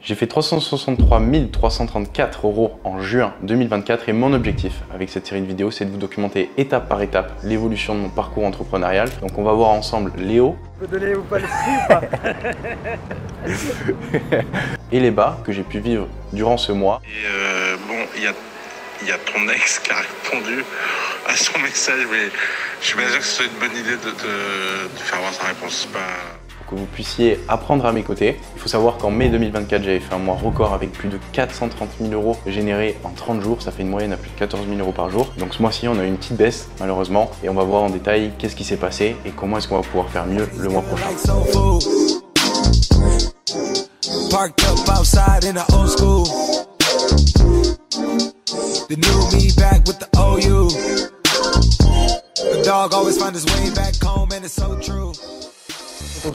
J'ai fait 363 334 € en juin 2024 et mon objectif avec cette série de vidéos, c'est de vous documenter étape par étape l'évolution de mon parcours entrepreneurial. Donc on va voir ensemble les hauts. Je peux donner ou pas le prix ou pas et les bas que j'ai pu vivre durant ce mois. Et bon, il y a ton ex qui a répondu à son message, mais je suis pas sûr que ce soit une bonne idée de faire voir sa réponse. Pour que vous puissiez apprendre à mes côtés. Il faut savoir qu'en mai 2024, j'avais fait un mois record avec plus de 430 000 € générés en 30 jours. Ça fait une moyenne à plus de 14 000 € par jour. Donc ce mois-ci, on a eu une petite baisse malheureusement. Et on va voir en détail qu'est-ce qui s'est passé et comment est-ce qu'on va pouvoir faire mieux le mois prochain.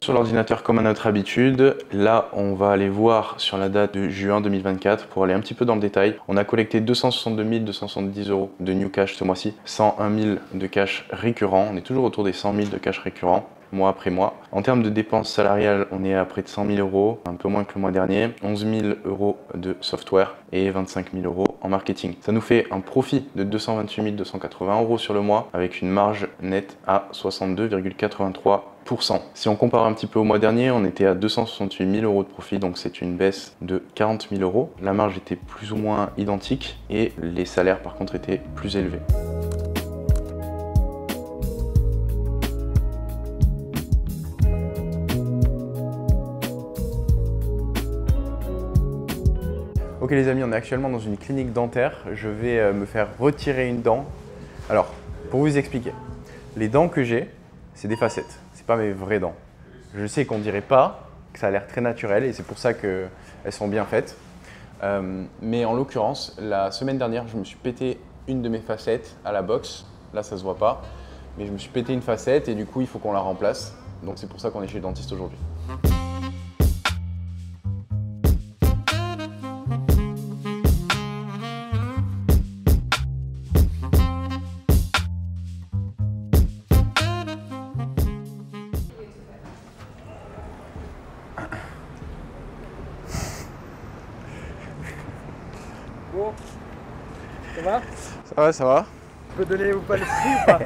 Sur l'ordinateur comme à notre habitude, là on va aller voir sur la date de juin 2024 pour aller un petit peu dans le détail. On a collecté 262 270 € de new cash ce mois-ci, 101 000 de cash récurrent, on est toujours autour des 100 000 de cash récurrent mois après mois. En termes de dépenses salariales, on est à près de 100 000 €, un peu moins que le mois dernier, 11 000 € de software et 25 000 € en marketing. Ça nous fait un profit de 228 280 € sur le mois avec une marge nette à 62,83%. Si on compare un petit peu au mois dernier, on était à 268 000 € de profit, donc c'est une baisse de 40 000 €. La marge était plus ou moins identique et les salaires par contre étaient plus élevés. Ok les amis, on est actuellement dans une clinique dentaire. Je vais me faire retirer une dent. Alors, pour vous expliquer, les dents que j'ai, c'est des facettes. C'est pas mes vraies dents. Je sais qu'on dirait pas, que ça a l'air très naturel et c'est pour ça qu'elles sont bien faites. Mais en l'occurrence, la semaine dernière, je me suis pété une de mes facettes à la boxe. Là, ça se voit pas. Mais je me suis pété une facette et du coup, il faut qu'on la remplace. Donc c'est pour ça qu'on est chez le dentiste aujourd'hui. Bon, ça va? Ça va, ça va. Je peux donner ou pas le prix ou pas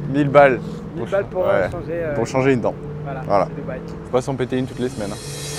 1000 balles. 1000 balles pour pour changer une dent. Voilà. C'est Dubaï. Faut pas s'en péter une toutes les semaines.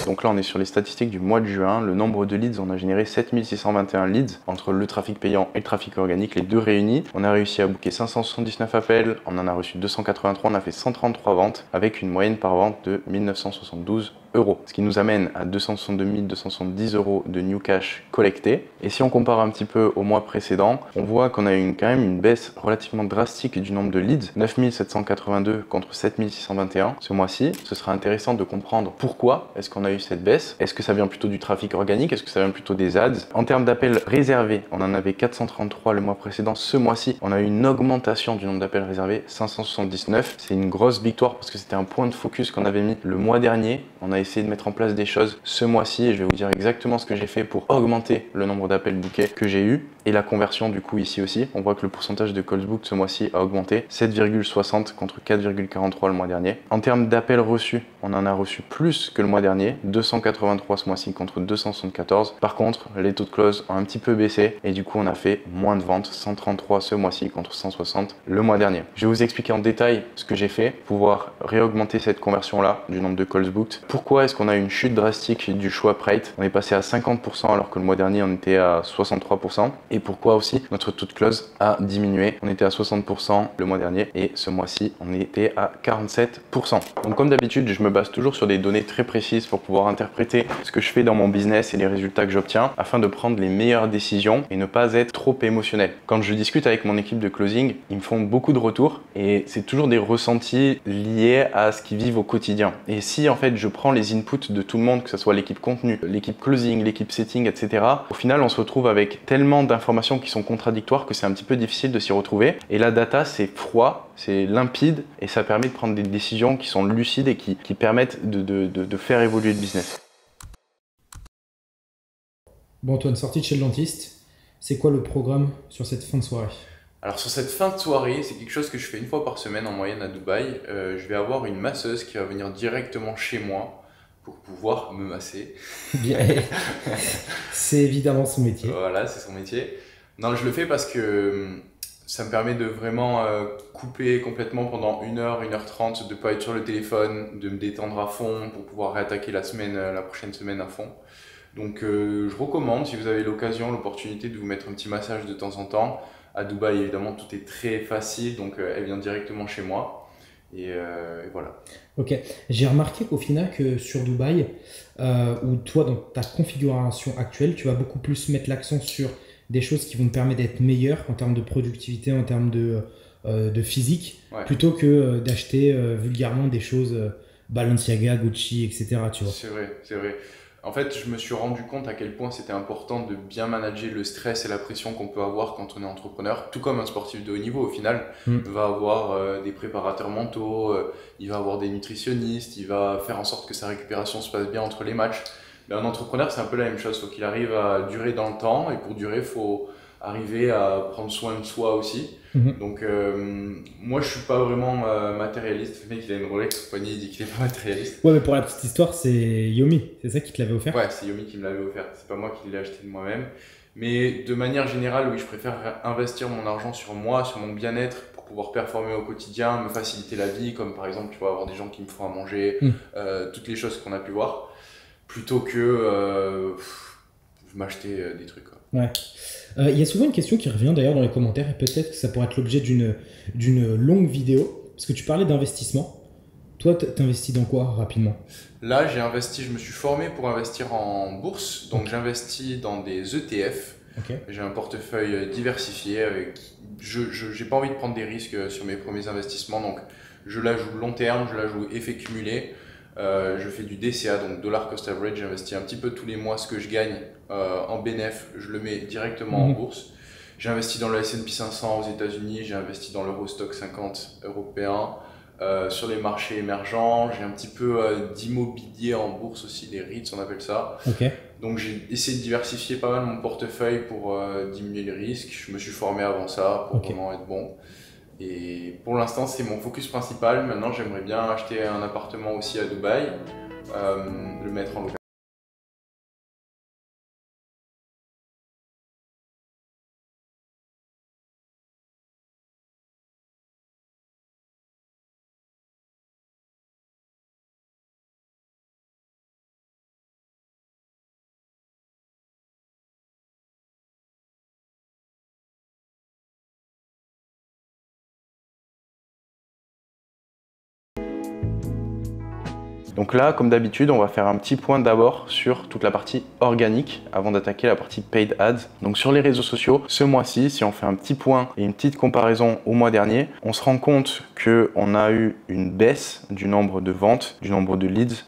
Donc là, on est sur les statistiques du mois de juin. Le nombre de leads, on a généré 7621 leads entre le trafic payant et le trafic organique, les deux réunis. On a réussi à booker 579 appels, on en a reçu 283, on a fait 133 ventes avec une moyenne par vente de 1972 €. Ce qui nous amène à 262 270 € de new cash collecté. Et si on compare un petit peu au mois précédent, on voit qu'on a eu quand même une baisse relativement drastique du nombre de leads, 9 782 contre 7 621 ce mois-ci. Ce sera intéressant de comprendre pourquoi est-ce qu'on a eu cette baisse. Est-ce que ça vient plutôt du trafic organique? Est-ce que ça vient plutôt des ads? En termes d'appels réservés, on en avait 433 le mois précédent. Ce mois-ci, on a eu une augmentation du nombre d'appels réservés, 579. C'est une grosse victoire parce que c'était un point de focus qu'on avait mis le mois dernier. On a essayé de mettre en place des choses ce mois-ci et je vais vous dire exactement ce que j'ai fait pour augmenter le nombre d'appels bookés que j'ai eu et la conversion du coup ici aussi. On voit que le pourcentage de calls booked ce mois-ci a augmenté, 7,60 contre 4,43 le mois dernier. En termes d'appels reçus, on en a reçu plus que le mois dernier, 283 ce mois-ci contre 274. Par contre, les taux de close ont un petit peu baissé et du coup on a fait moins de ventes, 133 ce mois-ci contre 160 le mois dernier. Je vais vous expliquer en détail ce que j'ai fait pour pouvoir réaugmenter cette conversion-là du nombre de calls booked. Pourquoi est-ce qu'on a une chute drastique du swap rate? On est passé à 50% alors que le mois dernier on était à 63%. Et pourquoi aussi notre taux de close a diminué? On était à 60% le mois dernier et ce mois-ci on était à 47%. Donc comme d'habitude, je me base toujours sur des données très précises pour pouvoir interpréter ce que je fais dans mon business et les résultats que j'obtiens afin de prendre les meilleures décisions et ne pas être trop émotionnel. Quand je discute avec mon équipe de closing, ils me font beaucoup de retours et c'est toujours des ressentis liés à ce qu'ils vivent au quotidien. Et si en fait je prends les inputs de tout le monde, que ce soit l'équipe contenu, l'équipe closing, l'équipe setting, etc., au final on se retrouve avec tellement d'informations qui sont contradictoires que c'est un petit peu difficile de s'y retrouver. Et la data, c'est froid, c'est limpide et ça permet de prendre des décisions qui sont lucides et qui permettent de faire évoluer le business. Bon Antoine, sorti de chez le dentiste, c'est quoi le programme sur cette fin de soirée? Alors sur cette fin de soirée, c'est quelque chose que je fais une fois par semaine en moyenne à Dubaï. Je vais avoir une masseuse qui va venir directement chez moi pour pouvoir me masser. Bien. C'est évidemment son métier. Voilà, c'est son métier. Non, je le fais parce que ça me permet de vraiment couper complètement pendant 1 heure, 1 h 30, de ne pas être sur le téléphone, de me détendre à fond pour pouvoir réattaquer la prochaine semaine à fond. Donc je recommande, si vous avez l'occasion, l'opportunité de vous mettre un petit massage de temps en temps. À Dubaï, évidemment, tout est très facile, donc elle vient directement chez moi. Et voilà. Ok, j'ai remarqué qu'au final que sur Dubaï, où toi dans ta configuration actuelle, tu vas beaucoup plus mettre l'accent sur des choses qui vont te permettre d'être meilleur en termes de productivité, en termes de physique, Ouais. plutôt que d'acheter vulgairement des choses Balenciaga, Gucci, etc. Tu vois. C'est vrai, c'est vrai. En fait, je me suis rendu compte à quel point c'était important de bien manager le stress et la pression qu'on peut avoir quand on est entrepreneur, tout comme un sportif de haut niveau au final. Va avoir des préparateurs mentaux, il va avoir des nutritionnistes, il va faire en sorte que sa récupération se passe bien entre les matchs. Mais un entrepreneur, c'est un peu la même chose, il faut qu'il arrive à durer dans le temps, et pour durer, il faut arriver à prendre soin de soi aussi. Donc moi je suis pas vraiment matérialiste. Le mec il a une Rolex au poignet, il dit qu'il est pas matérialiste. Ouais, mais pour la petite histoire, c'est Yomi, c'est ça qui te l'avait offert? Ouais, c'est Yomi qui me l'avait offert, c'est pas moi qui l'ai acheté de moi-même. Mais de manière générale, oui, je préfère investir mon argent sur moi, sur mon bien-être, pour pouvoir performer au quotidien, me faciliter la vie, comme par exemple tu vois, avoir des gens qui me font à manger, toutes les choses qu'on a pu voir, plutôt que m'acheter des trucs, quoi. Ouais. Il y a souvent une question qui revient d'ailleurs dans les commentaires, et peut-être que ça pourrait être l'objet d'une longue vidéo, parce que tu parlais d'investissement. Toi, t'investis dans quoi rapidement? Là, je me suis formé pour investir en bourse, donc j'investis dans des ETF. Okay. J'ai un portefeuille diversifié. Je n'ai pas envie de prendre des risques sur mes premiers investissements, donc je la joue long terme, je la joue effet cumulé. Je fais du DCA, donc Dollar Cost Average, j'investis un petit peu tous les mois ce que je gagne en bénéf, je le mets directement en bourse. J'ai investi dans le S&P 500 aux États-Unis, j'ai investi dans l'Eurostock 50 européen, sur les marchés émergents, j'ai un petit peu d'immobilier en bourse aussi, des REITs on appelle ça. Okay. Donc j'ai essayé de diversifier pas mal mon portefeuille pour diminuer les risques. Je me suis formé avant ça pour vraiment être bon. Et pour l'instant, c'est mon focus principal. Maintenant, j'aimerais bien acheter un appartement aussi à Dubaï, le mettre en location. Donc là, comme d'habitude, on va faire un petit point d'abord sur toute la partie organique avant d'attaquer la partie paid ads. Donc sur les réseaux sociaux, ce mois-ci, si on fait un petit point et une petite comparaison au mois dernier, on se rend compte qu'on a eu une baisse du nombre de ventes, du nombre de leads.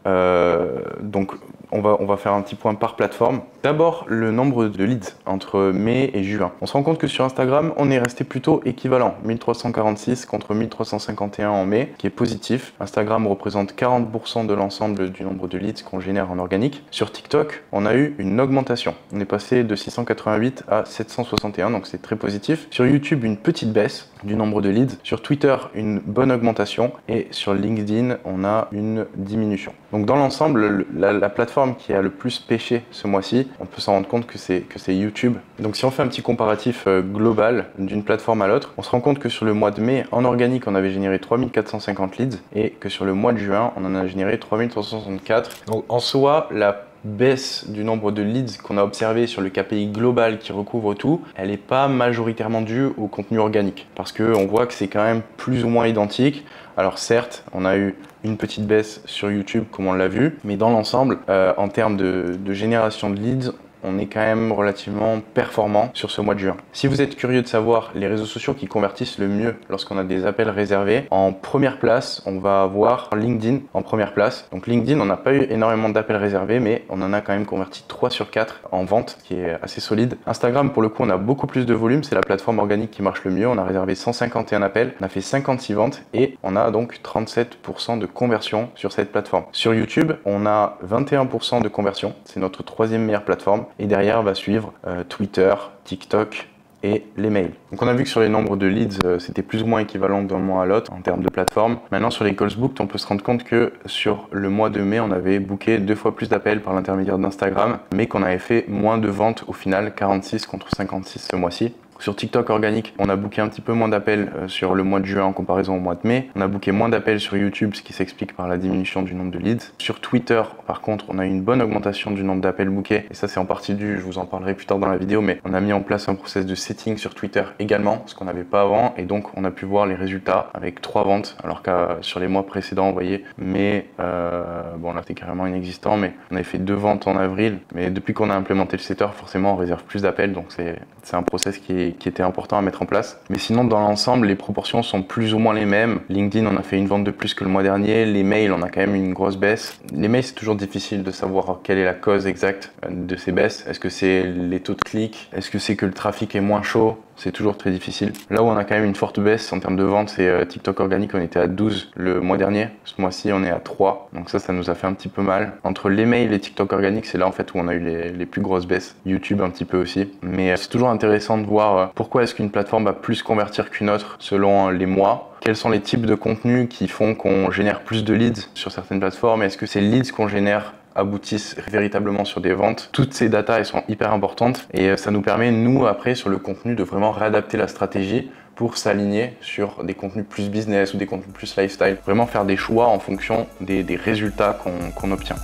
Donc on va faire un petit point par plateforme. D'abord, le nombre de leads entre mai et juin. On se rend compte que sur Instagram, on est resté plutôt équivalent. 1346 contre 1351 en mai, qui est positif. Instagram représente 40% de l'ensemble du nombre de leads qu'on génère en organique. Sur TikTok, on a eu une augmentation. On est passé de 688 à 761, donc c'est très positif. Sur YouTube, une petite baisse du nombre de leads. Sur Twitter, une bonne augmentation. Et sur LinkedIn, on a une diminution. Donc dans l'ensemble, la plateforme qui a le plus pêché ce mois-ci, on peut s'en rendre compte que c'est YouTube. Donc si on fait un petit comparatif global d'une plateforme à l'autre, on se rend compte que sur le mois de mai, en organique, on avait généré 3450 leads et que sur le mois de juin, on en a généré 3364. Donc en soi, la baisse du nombre de leads qu'on a observé sur le KPI global qui recouvre tout, elle n'est pas majoritairement due au contenu organique parce qu'on voit que c'est quand même plus ou moins identique. Alors certes, on a eu une petite baisse sur YouTube comme on l'a vu, mais dans l'ensemble, en termes de génération de leads, on est quand même relativement performant sur ce mois de juin. Si vous êtes curieux de savoir les réseaux sociaux qui convertissent le mieux lorsqu'on a des appels réservés, en première place, on va avoir LinkedIn en première place. Donc LinkedIn, on n'a pas eu énormément d'appels réservés, mais on en a quand même converti 3 sur 4 en vente, qui est assez solide. Instagram, pour le coup, on a beaucoup plus de volume. C'est la plateforme organique qui marche le mieux. On a réservé 151 appels, on a fait 56 ventes et on a donc 37% de conversion sur cette plateforme. Sur YouTube, on a 21% de conversion. C'est notre troisième meilleure plateforme. Et derrière va suivre Twitter, TikTok et les mails. Donc on a vu que sur les nombres de leads, c'était plus ou moins équivalent d'un mois à l'autre en termes de plateforme. Maintenant sur les calls booked, on peut se rendre compte que sur le mois de mai, on avait booké 2 fois plus d'appels par l'intermédiaire d'Instagram, mais qu'on avait fait moins de ventes au final, 46 contre 56 ce mois-ci. Sur TikTok organique, on a booké un petit peu moins d'appels sur le mois de juin en comparaison au mois de mai. On a booké moins d'appels sur YouTube, ce qui s'explique par la diminution du nombre de leads. Sur Twitter, par contre, on a eu une bonne augmentation du nombre d'appels bookés. Et ça, c'est en partie dû, je vous en parlerai plus tard dans la vidéo, mais on a mis en place un process de setting sur Twitter également, ce qu'on n'avait pas avant. Et donc, on a pu voir les résultats avec 3 ventes, alors que sur les mois précédents, vous voyez, mais bon, là, c'était carrément inexistant, mais on avait fait 2 ventes en avril. Mais depuis qu'on a implémenté le setter, forcément, on réserve plus d'appels. Donc, c'est un process qui était important à mettre en place. Mais sinon, dans l'ensemble, les proportions sont plus ou moins les mêmes. LinkedIn, on a fait une vente de plus que le mois dernier. Les mails, on a quand même une grosse baisse. Les mails, c'est toujours difficile de savoir quelle est la cause exacte de ces baisses. Est-ce que c'est les taux de clics? Est-ce que c'est que le trafic est moins chaud? C'est toujours très difficile. Là où on a quand même une forte baisse en termes de vente, c'est TikTok organique, on était à 12 le mois dernier. Ce mois-ci, on est à 3. Donc ça nous a fait un petit peu mal. Entre les mails et TikTok organique, c'est là en fait où on a eu les plus grosses baisses. YouTube un petit peu aussi. Mais c'est toujours intéressant de voir pourquoi est-ce qu'une plateforme va plus convertir qu'une autre selon les mois. Quels sont les types de contenus qui font qu'on génère plus de leads sur certaines plateformes? Est-ce que ces leads qu'on génère aboutissent véritablement sur des ventes? Toutes ces datas, elles sont hyper importantes et ça nous permet, nous, après, sur le contenu, de vraiment réadapter la stratégie pour s'aligner sur des contenus plus business ou des contenus plus lifestyle. Vraiment faire des choix en fonction des résultats qu'on obtient.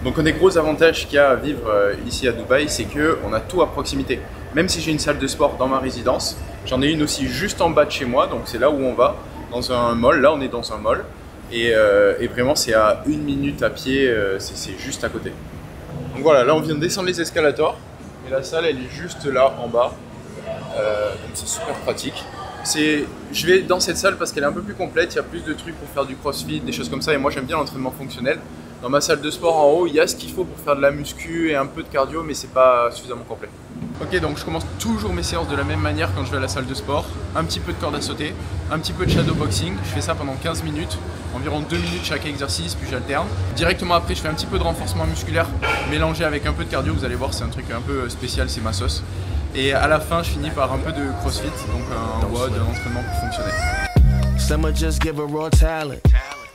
Donc un des gros avantages qu'il y a à vivre ici à Dubaï, c'est qu'on a tout à proximité. Même si j'ai une salle de sport dans ma résidence, j'en ai une aussi juste en bas de chez moi, donc c'est là où on va, dans un mall. Là on est dans un mall et vraiment c'est à 1 minute à pied, c'est juste à côté. Donc voilà, là on vient de descendre les escalators et la salle elle est juste là en bas, donc c'est super pratique. Je vais dans cette salle parce qu'elle est un peu plus complète, il y a plus de trucs pour faire du crossfit, des choses comme ça, et moi j'aime bien l'entraînement fonctionnel. Dans ma salle de sport en haut, il y a ce qu'il faut pour faire de la muscu et un peu de cardio, mais c'est pas suffisamment complet. Ok, donc je commence toujours mes séances de la même manière quand je vais à la salle de sport. Un petit peu de corde à sauter, un petit peu de shadow boxing. Je fais ça pendant 15 minutes, environ 2 minutes chaque exercice, puis j'alterne. Directement après, je fais un petit peu de renforcement musculaire mélangé avec un peu de cardio. Vous allez voir, c'est un truc un peu spécial, c'est ma sauce. Et à la fin, je finis par un peu de crossfit, donc un WOD, un entraînement plus fonctionnel. Some just give a raw talent.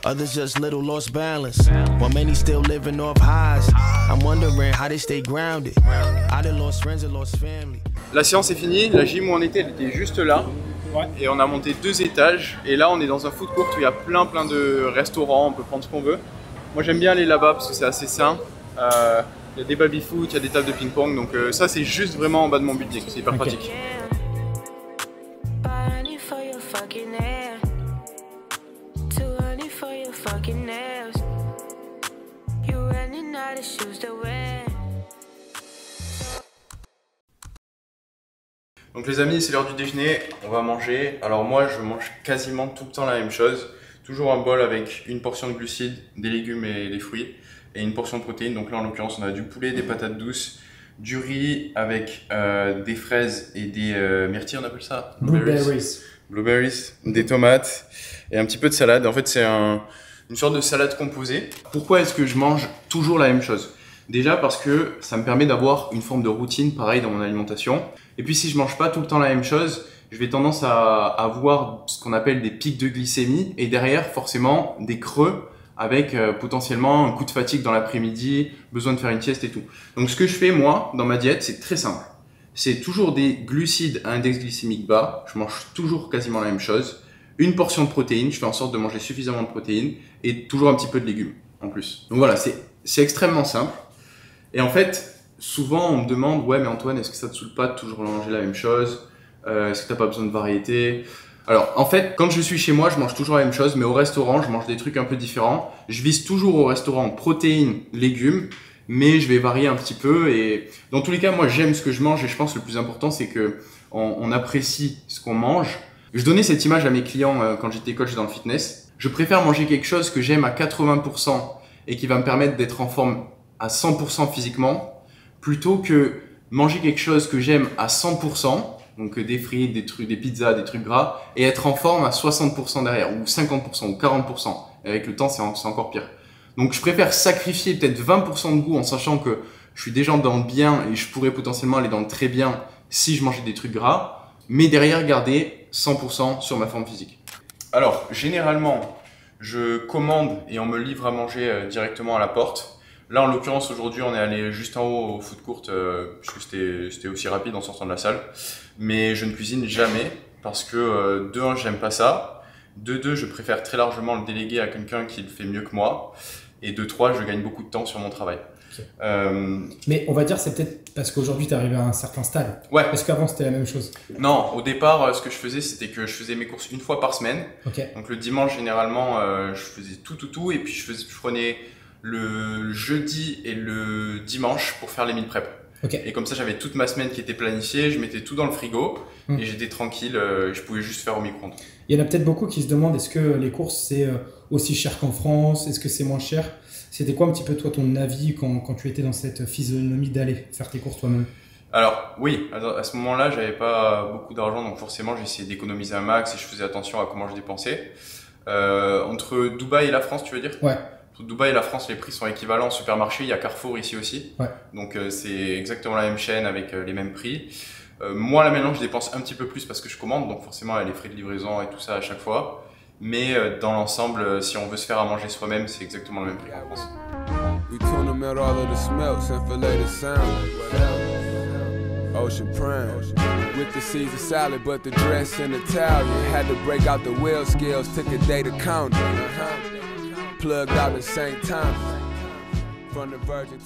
Others just little lost balance. While many still living off highs. I'm wondering how they stay grounded. I done lost friends and lost family. La séance est finie, la gym où on était, elle était juste là. Ouais. Et on a monté 2 étages. Et là, on est dans un food court où il y a plein de restaurants, on peut prendre ce qu'on veut. Moi, j'aime bien aller là-bas parce que c'est assez sain. Il y a des baby-foot, il y a des tables de ping-pong. Donc ça, c'est juste vraiment en bas de mon budget. C'est hyper pratique. Donc les amis, c'est l'heure du déjeuner, on va manger. Alors moi, je mange quasiment tout le temps la même chose. Toujours un bol avec une portion de glucides, des légumes et des fruits, et une portion de protéines. Donc là, en l'occurrence, on a du poulet, des patates douces, du riz avec des fraises et des myrtilles, on appelle ça? Blueberries, des tomates et un petit peu de salade. En fait, c'est une sorte de salade composée. Pourquoi est-ce que je mange toujours la même chose? Déjà parce que ça me permet d'avoir une forme de routine pareil dans mon alimentation. Et puis si je mange pas tout le temps la même chose, je vais tendance à avoir ce qu'on appelle des pics de glycémie et derrière forcément des creux avec potentiellement un coup de fatigue dans l'après-midi, besoin de faire une sieste et tout. Donc ce que je fais moi dans ma diète, c'est très simple. C'est toujours des glucides à index glycémique bas, je mange toujours quasiment la même chose. Une portion de protéines, je fais en sorte de manger suffisamment de protéines et toujours un petit peu de légumes en plus. Donc voilà, c'est extrêmement simple. Et en fait, souvent on me demande « Ouais mais Antoine, est-ce que ça te saoule pas de toujours manger la même chose? Est-ce que t'as pas besoin de variété ?» Alors en fait, quand je suis chez moi, je mange toujours la même chose, mais au restaurant, je mange des trucs un peu différents. Je vise toujours au restaurant protéines, légumes, mais je vais varier un petit peu. Et dans tous les cas, moi j'aime ce que je mange et je pense que le plus important c'est que on apprécie ce qu'on mange. Je donnais cette image à mes clients quand j'étais coach dans le fitness. Je préfère manger quelque chose que j'aime à 80% et qui va me permettre d'être en forme à 100% physiquement, plutôt que manger quelque chose que j'aime à 100%, donc des frites, des trucs, des pizzas, des trucs gras, et être en forme à 60% derrière, ou 50%, ou 40%. et avec le temps, c'est encore pire. Donc je préfère sacrifier peut-être 20% de goût en sachant que je suis déjà dans le bien et je pourrais potentiellement aller dans le très bien si je mangeais des trucs gras, mais derrière garder 100% sur ma forme physique. Alors, généralement, je commande et on me livre à manger directement à la porte. Là, en l'occurrence, aujourd'hui, on est allé juste en haut au food court puisque c'était aussi rapide en sortant de la salle. Mais je ne cuisine jamais parce que de un, j'aime pas ça. De deux, je préfère très largement le déléguer à quelqu'un qui le fait mieux que moi. Et de trois, je gagne beaucoup de temps sur mon travail. Okay. Mais on va dire c'est peut-être parce qu'aujourd'hui tu es arrivé à un certain stade. Ouais. Parce qu'avant c'était la même chose. Non, au départ, ce que je faisais, c'était que je faisais mes courses une fois par semaine. Okay. Donc le dimanche, généralement, je faisais tout. Et puis je prenais le jeudi et le dimanche pour faire les meal prep. Okay. Et comme ça, j'avais toute ma semaine qui était planifiée, je mettais tout dans le frigo et j'étais tranquille, je pouvais juste faire au micro-ondes. Il y en a peut-être beaucoup qui se demandent est-ce que les courses c'est aussi cher qu'en France, est-ce que c'est moins cher? C'était quoi un petit peu toi ton avis quand tu étais dans cette physionomie d'aller faire tes courses toi-même? Alors oui, à ce moment-là, j'avais pas beaucoup d'argent, donc forcément j'essayais d'économiser un max et je faisais attention à comment je dépensais. Entre Dubaï et la France, tu veux dire? Ouais. Entre Dubaï et la France, les prix sont équivalents. Au supermarché, il y a Carrefour ici aussi. Ouais. Donc c'est exactement la même chaîne avec les mêmes prix. Moi là maintenant, je dépense un petit peu plus parce que je commande, donc forcément il y a les frais de livraison et tout ça à chaque fois. Mais dans l'ensemble, si on veut se faire à manger soi-même, c'est exactement le même prix en France. We tune them out all of the smelts and fillet the sound. Ocean prime with the Caesar salad, but the dress in Italian. Had to break out the wheel scales, took a day to count it. Plugged out at St. Thomas.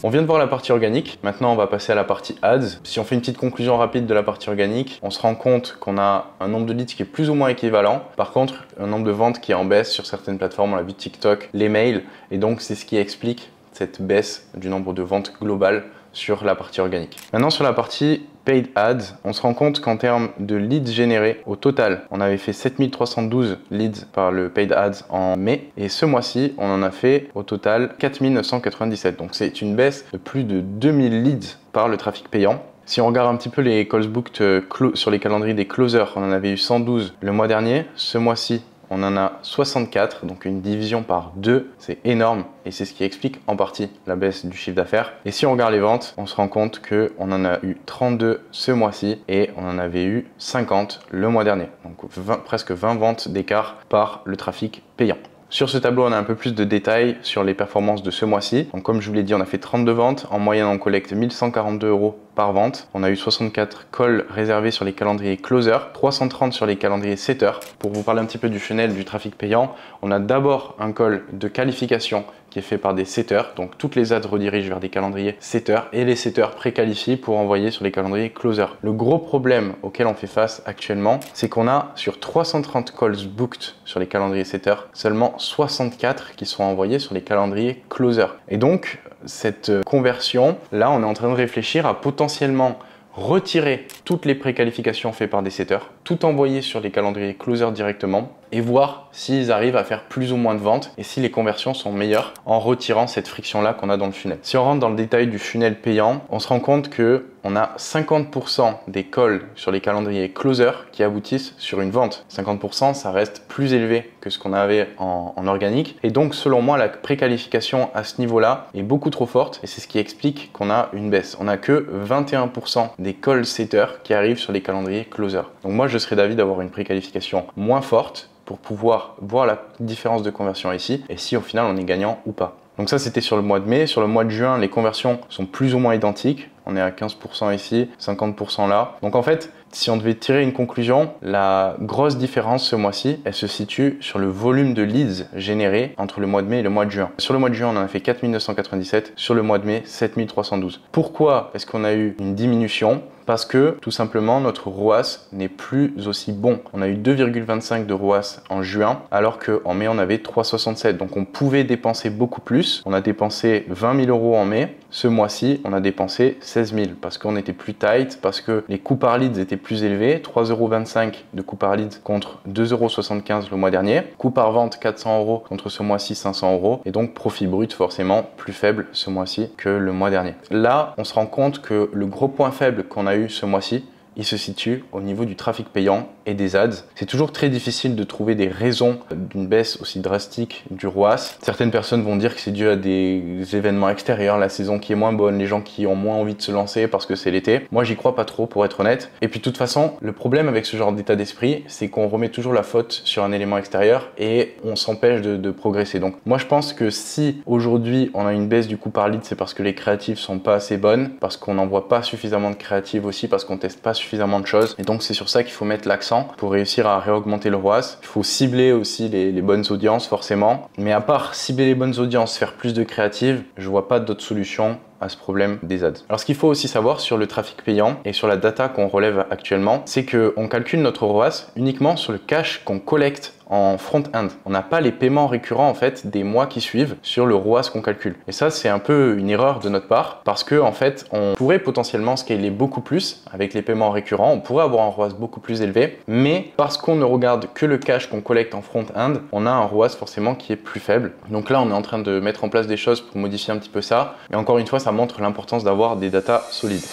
On vient de voir la partie organique, maintenant on va passer à la partie ads. Si on fait une petite conclusion rapide de la partie organique, on se rend compte qu'on a un nombre de leads qui est plus ou moins équivalent. Par contre, un nombre de ventes qui est en baisse sur certaines plateformes, on l'a vu TikTok, les mails, et donc c'est ce qui explique cette baisse du nombre de ventes globales sur la partie organique. Maintenant sur la partie paid ads, on se rend compte qu'en termes de leads générés, au total, on avait fait 7312 leads par le paid ads en mai et ce mois-ci, on en a fait au total 4997. Donc c'est une baisse de plus de 2000 leads par le trafic payant. Si on regarde un petit peu les calls booked sur les calendriers des closers, on en avait eu 112 le mois dernier. Ce mois-ci, on en a 64, donc une division par 2, c'est énorme et c'est ce qui explique en partie la baisse du chiffre d'affaires. Et si on regarde les ventes, on se rend compte qu'on en a eu 32 ce mois-ci et on en avait eu 50 le mois dernier. Donc presque 20 ventes d'écart par le trafic payant. Sur ce tableau, on a un peu plus de détails sur les performances de ce mois-ci. Donc comme je vous l'ai dit, on a fait 32 ventes. En moyenne, on collecte 1142 € par vente. On a eu 64 calls réservés sur les calendriers closer, 330 sur les calendriers setter. Pour vous parler un petit peu du funnel du trafic payant, on a d'abord un call de qualification qui est fait par des setters. Donc toutes les ads redirigent vers des calendriers setters et les setters préqualifient pour envoyer sur les calendriers closer. Le gros problème auquel on fait face actuellement, c'est qu'on a sur 330 calls booked sur les calendriers setters, seulement 64 qui sont envoyés sur les calendriers closer. Et donc cette conversion, là on est en train de réfléchir à potentiellement retirer toutes les préqualifications faites par des setters, tout envoyer sur les calendriers closer directement et voir s'ils arrivent à faire plus ou moins de ventes et si les conversions sont meilleures en retirant cette friction-là qu'on a dans le funnel. Si on rentre dans le détail du funnel payant, on se rend compte que on a 50% des calls sur les calendriers closer qui aboutissent sur une vente. 50%, ça reste plus élevé que ce qu'on avait en organique. Et donc, selon moi, la préqualification à ce niveau-là est beaucoup trop forte et c'est ce qui explique qu'on a une baisse. On n'a que 21% des call setters qui arrivent sur les calendriers closer. Donc moi, je serais d'avis d'avoir une préqualification moins forte pour pouvoir voir la différence de conversion ici et si au final on est gagnant ou pas. Donc ça c'était sur le mois de mai. Sur le mois de juin, les conversions sont plus ou moins identiques. On est à 15% ici, 50% là. Donc en fait, si on devait tirer une conclusion, la grosse différence ce mois-ci, elle se situe sur le volume de leads générés entre le mois de mai et le mois de juin. Sur le mois de juin, on en a fait 4997. Sur le mois de mai, 7312. Pourquoi est-ce qu'on a eu une diminution ? Parce que tout simplement notre ROAS n'est plus aussi bon. On a eu 2,25 de ROAS en juin alors qu'en mai on avait 3,67. Donc on pouvait dépenser beaucoup plus. On a dépensé 20 000 € en mai. Ce mois-ci on a dépensé 16 000 parce qu'on était plus tight, parce que les coûts par leads étaient plus élevés. 3,25 € de coûts par leads contre 2,75 € le mois dernier. Coût par vente 400 € contre ce mois-ci 500 €. Et donc profit brut forcément plus faible ce mois-ci que le mois dernier. Là on se rend compte que le gros point faible qu'on a eu ce mois-ci, il se situe au niveau du trafic payant et des ads. C'est toujours très difficile de trouver des raisons d'une baisse aussi drastique du ROAS. Certaines personnes vont dire que c'est dû à des événements extérieurs, la saison qui est moins bonne, les gens qui ont moins envie de se lancer parce que c'est l'été. Moi, j'y crois pas trop pour être honnête. Et puis de toute façon, le problème avec ce genre d'état d'esprit, c'est qu'on remet toujours la faute sur un élément extérieur et on s'empêche de progresser. Donc moi, je pense que si aujourd'hui on a une baisse du coût par lead, c'est parce que les créatives sont pas assez bonnes, parce qu'on n'envoie pas suffisamment de créatives aussi, parce qu'on teste pas suffisamment de choses. Et donc c'est sur ça qu'il faut mettre l'accent pour réussir à réaugmenter le ROAS. Il faut cibler aussi les bonnes audiences forcément. Mais à part cibler les bonnes audiences, faire plus de créatives, je vois pas d'autres solutions à ce problème des ads. Alors ce qu'il faut aussi savoir sur le trafic payant et sur la data qu'on relève actuellement, c'est qu'on calcule notre ROAS uniquement sur le cash qu'on collecte en front-end. On n'a pas les paiements récurrents en fait des mois qui suivent sur le ROAS qu'on calcule. Et ça c'est un peu une erreur de notre part parce que en fait on pourrait potentiellement scaler beaucoup plus avec les paiements récurrents, on pourrait avoir un ROAS beaucoup plus élevé, mais parce qu'on ne regarde que le cash qu'on collecte en front-end, on a un ROAS forcément qui est plus faible. Donc là on est en train de mettre en place des choses pour modifier un petit peu ça. Et encore une fois, ça montre l'importance d'avoir des datas solides.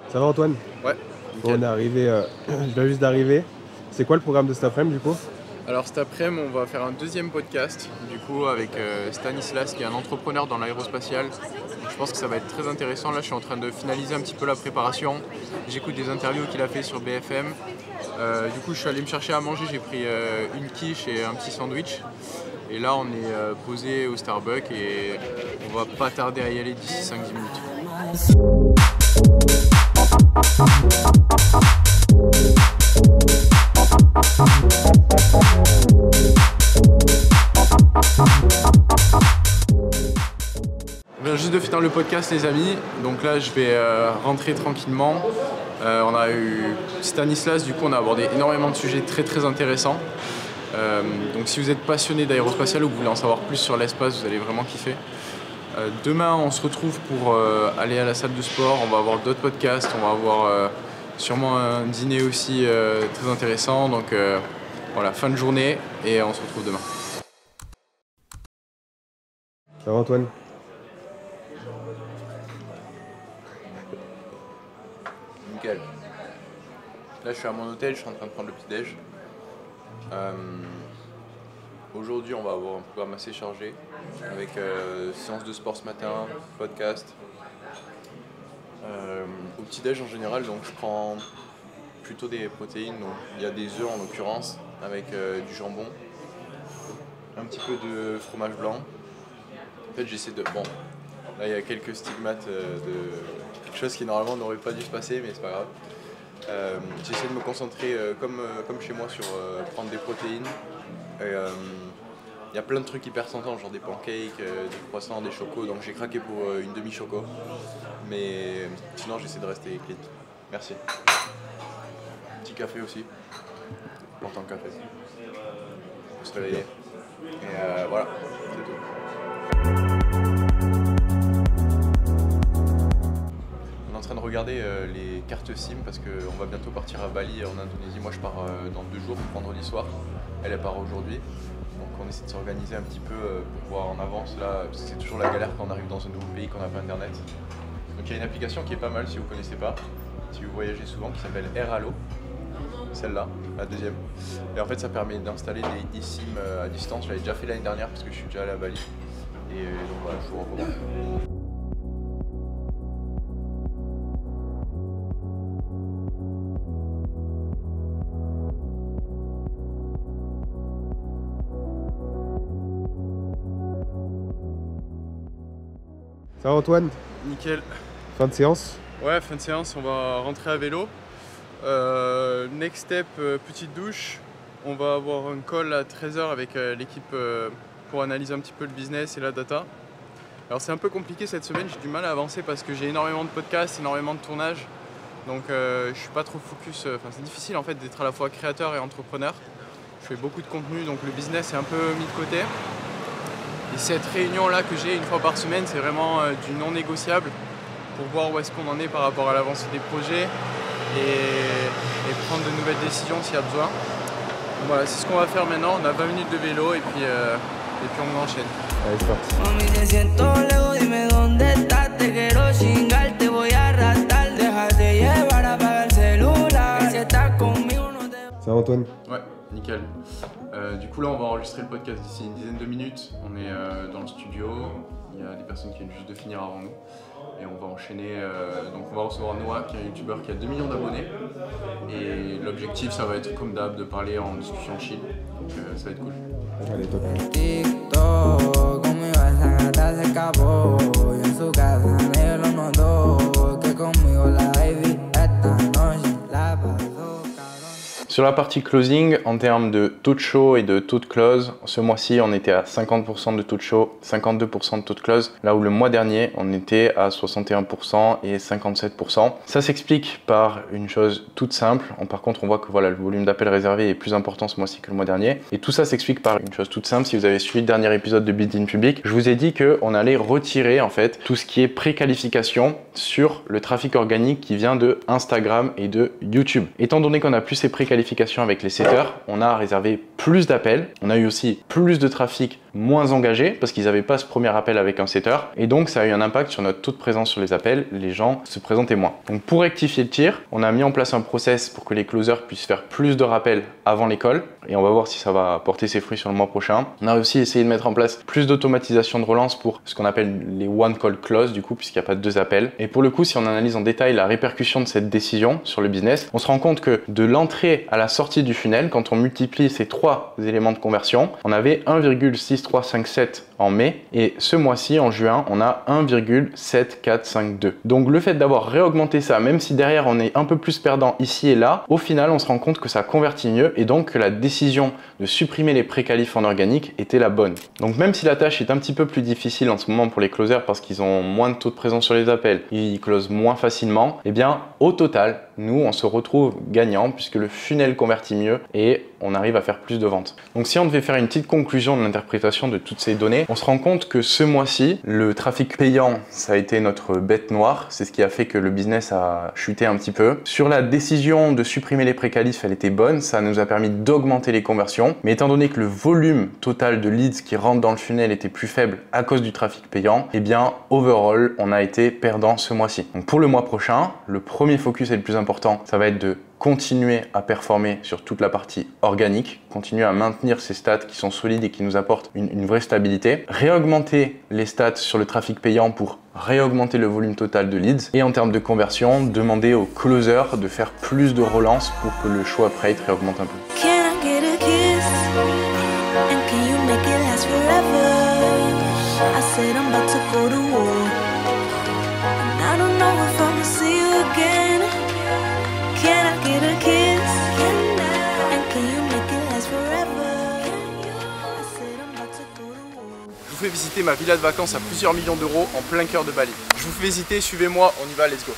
Ça va Antoine? Ouais. Bon, on est arrivé, je viens juste d'arriver. C'est quoi le programme de cet après-midi du coup? Alors cet après-midi, on va faire un deuxième podcast du coup avec Stanislas qui est un entrepreneur dans l'aérospatial. Je pense que ça va être très intéressant. Là, je suis en train de finaliser un petit peu la préparation. J'écoute des interviews qu'il a fait sur BFM. Du coup, je suis allé me chercher à manger. J'ai pris une quiche et un petit sandwich. Et là, on est posé au Starbucks et on va pas tarder à y aller d'ici 5-10 minutes. On vient juste de finir le podcast les amis, donc là je vais rentrer tranquillement. On a eu Stanislas, du coup on a abordé énormément de sujets très intéressants. Donc si vous êtes passionné d'aérospatial ou vous voulez en savoir plus sur l'espace, vous allez vraiment kiffer. Demain on se retrouve pour aller à la salle de sport, on va avoir d'autres podcasts, on va avoir sûrement un dîner aussi très intéressant. Donc voilà, fin de journée et on se retrouve demain. Ça va Antoine? Nickel. Là je suis à mon hôtel, je suis en train de prendre le petit déj. Aujourd'hui on va avoir un programme assez chargé avec séance de sport ce matin, podcast. Au petit déj en général, donc je prends plutôt des protéines, donc il y a des œufs en l'occurrence avec du jambon, un petit peu de fromage blanc. En fait j'essaie de... Bon, là il y a quelques stigmates de quelque chose qui normalement n'aurait pas dû se passer, mais c'est pas grave. J'essaie de me concentrer comme chez moi sur prendre des protéines. Il y a plein de trucs hyper tentants, genre des pancakes, des croissants, des chocos, donc j'ai craqué pour une demi-choco. Mais sinon j'essaie de rester clean. Merci. Petit café aussi. Important café. Faut se réveiller. Et voilà, c'est tout. On est en train de regarder les cartes SIM parce qu'on va bientôt partir à Bali en Indonésie. Moi je pars dans 2 jours, vendredi soir. Elle part aujourd'hui. Donc on essaie de s'organiser un petit peu pour voir en avance là, parce que c'est toujours la galère quand on arrive dans un nouveau pays, qu'on n'a pas internet. Donc il y a une application qui est pas mal si vous ne connaissez pas, si vous voyagez souvent, qui s'appelle AirAllo. Celle-là, la deuxième. Et en fait ça permet d'installer des eSIM à distance. J'avais déjà fait l'année dernière parce que je suis déjà allé à Bali. Et donc voilà, je vous recommande. Ça va Antoine? Nickel. Fin de séance? Ouais, fin de séance, on va rentrer à vélo. Next step, petite douche. On va avoir un call à 13h avec l'équipe pour analyser un petit peu le business et la data. Alors c'est un peu compliqué cette semaine, j'ai du mal à avancer parce que j'ai énormément de podcasts, énormément de tournages. Donc je suis pas trop focus, c'est difficile en fait d'être à la fois créateur et entrepreneur. Je fais beaucoup de contenu, donc le business est un peu mis de côté. Et cette réunion-là que j'ai une fois par semaine, c'est vraiment du non négociable pour voir où est-ce qu'on en est par rapport à l'avancée des projets et prendre de nouvelles décisions s'il y a besoin. Donc voilà, c'est ce qu'on va faire maintenant. On a 20 minutes de vélo et puis on enchaîne. Allez, c'est parti. Mami, te siento lejos, dime dónde estás. Te quiero chingar, te voy a arrastrar. Deja Ça va Antoine? Ouais, nickel. Du coup là on va enregistrer le podcast d'ici une dizaine de minutes. On est dans le studio, il y a des personnes qui viennent juste de finir avant nous. Et on va enchaîner, donc on va recevoir Noah qui est un youtubeur qui a 2 millions d'abonnés. Et l'objectif ça va être comme d'hab de parler en discussion chill. Donc ça va être cool. Allez, top. TikTok, conmigo esa gata se escapó y en su casa nadie lo notó, que conmigo la baby esta noche la pasó cabrón. Sur la partie closing, en termes de taux de show et de taux de close, ce mois-ci on était à 50% de taux de show, 52% de taux de close, là où le mois dernier on était à 61% et 57%. Ça s'explique par une chose toute simple. Par contre on voit que voilà, le volume d'appels réservés est plus important ce mois-ci que le mois dernier. Et tout ça s'explique par une chose toute simple. Si vous avez suivi le dernier épisode de Build in Public, je vous ai dit qu'on allait retirer en fait tout ce qui est préqualification sur le trafic organique qui vient de Instagram et de YouTube. Étant donné qu'on a plus ces préqualifications avec les setters, on a réservé plus d'appels, on a eu aussi plus de trafic moins engagé parce qu'ils n'avaient pas ce premier appel avec un setter et donc ça a eu un impact sur notre taux de présence sur les appels, les gens se présentaient moins. Donc pour rectifier le tir, on a mis en place un process pour que les closers puissent faire plus de rappels avant l'école et on va voir si ça va porter ses fruits sur le mois prochain. On a aussi essayé de mettre en place plus d'automatisation de relance pour ce qu'on appelle les one call close du coup puisqu'il n'y a pas de 2 appels. Et pour le coup, si on analyse en détail la répercussion de cette décision sur le business, on se rend compte que de l'entrée à la sortie du funnel, quand on multiplie ces 3 éléments de conversion, on avait 1,6357 en mai et ce mois-ci en juin on a 1,7452. Donc le fait d'avoir réaugmenté ça, même si derrière on est un peu plus perdant ici et là, au final on se rend compte que ça convertit mieux et donc que la décision de supprimer les préqualifs en organique était la bonne. Donc même si la tâche est un petit peu plus difficile en ce moment pour les closers parce qu'ils ont moins de taux de présence sur les appels, ils closent moins facilement, et bien au total nous on se retrouve gagnant puisque le funnel convertit mieux et on arrive à faire plus de ventes. Donc si on devait faire une petite conclusion de l'interprétation de toutes ces données, on se rend compte que ce mois-ci, le trafic payant, ça a été notre bête noire. C'est ce qui a fait que le business a chuté un petit peu. Sur la décision de supprimer les préqualifs, elle était bonne. Ça nous a permis d'augmenter les conversions. Mais étant donné que le volume total de leads qui rentrent dans le funnel était plus faible à cause du trafic payant, eh bien, overall, on a été perdant ce mois-ci. Donc pour le mois prochain, le premier focus et le plus important, ça va être de continuer à performer sur toute la partie organique, continuer à maintenir ces stats qui sont solides et qui nous apportent une vraie stabilité, réaugmenter les stats sur le trafic payant pour réaugmenter le volume total de leads et en termes de conversion, demander aux closers de faire plus de relances pour que le show up rate réaugmente un peu. Je vous fais visiter ma villa de vacances à plusieurs millions d'euros en plein cœur de Bali. Je vous fais visiter, suivez-moi, on y va, let's go.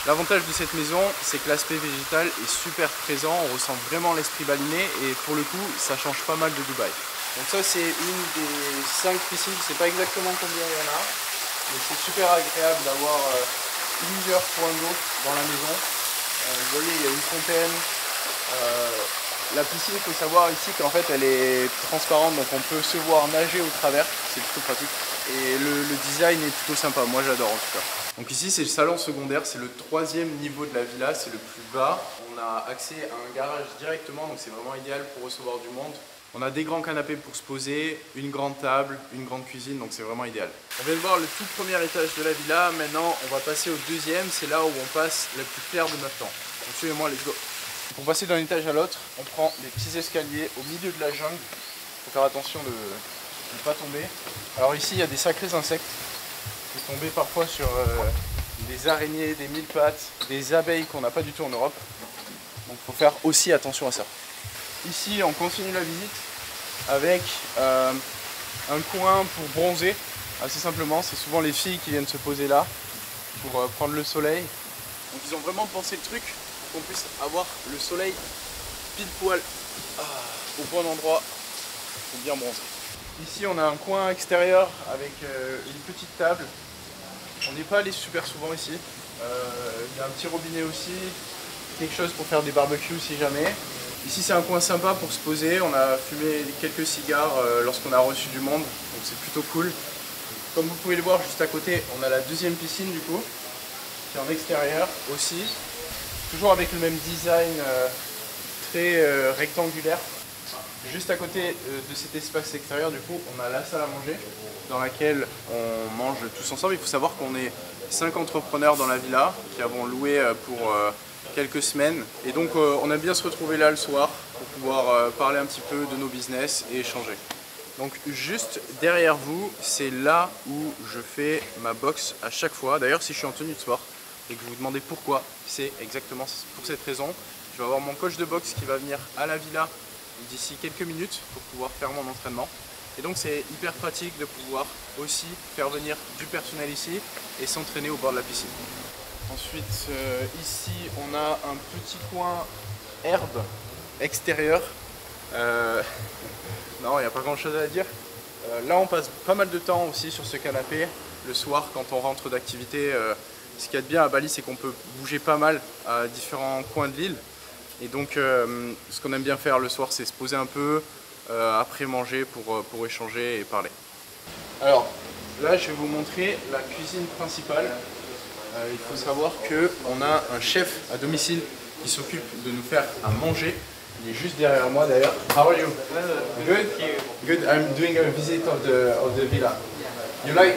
L'avantage de cette maison, c'est que l'aspect végétal est super présent, on ressent vraiment l'esprit balinais et pour le coup, ça change pas mal de Dubaï. Donc ça, c'est une des 5 piscines, je sais pas exactement combien il y en a, mais c'est super agréable d'avoir plusieurs points d'eau dans la maison. Vous voyez, il y a une fontaine. La piscine, il faut savoir ici qu'en fait elle est transparente, donc on peut se voir nager au travers, c'est plutôt pratique. Et le design est plutôt sympa, moi j'adore en tout cas. Donc ici c'est le salon secondaire, c'est le 3e niveau de la villa, c'est le plus bas. On a accès à un garage directement, donc c'est vraiment idéal pour recevoir du monde. On a des grands canapés pour se poser, une grande table, une grande cuisine, donc c'est vraiment idéal. On vient de voir le tout premier étage de la villa, maintenant on va passer au 2e, c'est là où on passe le plus clair de notre temps. Donc suivez-moi, let's go. Pour passer d'un étage à l'autre, on prend des petits escaliers au milieu de la jungle. Il faut faire attention de ne pas tomber. Alors ici, il y a des sacrés insectes. Il faut tomber parfois sur des araignées, des mille-pattes, des abeilles qu'on n'a pas du tout en Europe. Donc il faut faire aussi attention à ça. Ici, on continue la visite avec un coin pour bronzer. Assez simplement, c'est souvent les filles qui viennent se poser là pour prendre le soleil. Donc ils ont vraiment pensé le truc qu'on puisse avoir le soleil pile poil au bon endroit pour bien bronzer. Ici on a un coin extérieur avec une petite table. On n'est pas allé super souvent ici. Il y a un petit robinet aussi, quelque chose pour faire des barbecues si jamais. Ici c'est un coin sympa pour se poser. On a fumé quelques cigares lorsqu'on a reçu du monde, donc c'est plutôt cool. Comme vous pouvez le voir juste à côté, on a la 2e piscine du coup, qui est en extérieur aussi. Toujours avec le même design très rectangulaire. Juste à côté de cet espace extérieur, du coup, on a la salle à manger dans laquelle on mange tous ensemble. Il faut savoir qu'on est 5 entrepreneurs dans la villa qui avons loué pour quelques semaines. Et donc, on aime bien se retrouver là le soir pour pouvoir parler un petit peu de nos business et échanger. Donc, juste derrière vous, c'est là où je fais ma boxe à chaque fois. D'ailleurs, si je suis en tenue de sport et que vous vous demandez pourquoi, c'est exactement pour cette raison. Je vais avoir mon coach de boxe qui va venir à la villa d'ici quelques minutes pour pouvoir faire mon entraînement. Et donc c'est hyper pratique de pouvoir aussi faire venir du personnel ici et s'entraîner au bord de la piscine. Ensuite ici on a un petit coin herbe extérieure. Non, il n'y a pas grand chose à dire. Là on passe pas mal de temps aussi sur ce canapé le soir quand on rentre d'activité. Ce qu'il y a de bien à Bali, c'est qu'on peut bouger pas mal à différents coins de l'île. Et donc, ce qu'on aime bien faire le soir, c'est se poser un peu après manger pour échanger et parler. Alors, là, je vais vous montrer la cuisine principale. Il faut savoir qu'on a un chef à domicile qui s'occupe de nous faire à manger. Il est juste derrière moi d'ailleurs. How are you? Good. Good. I'm doing a visit of the villa. You like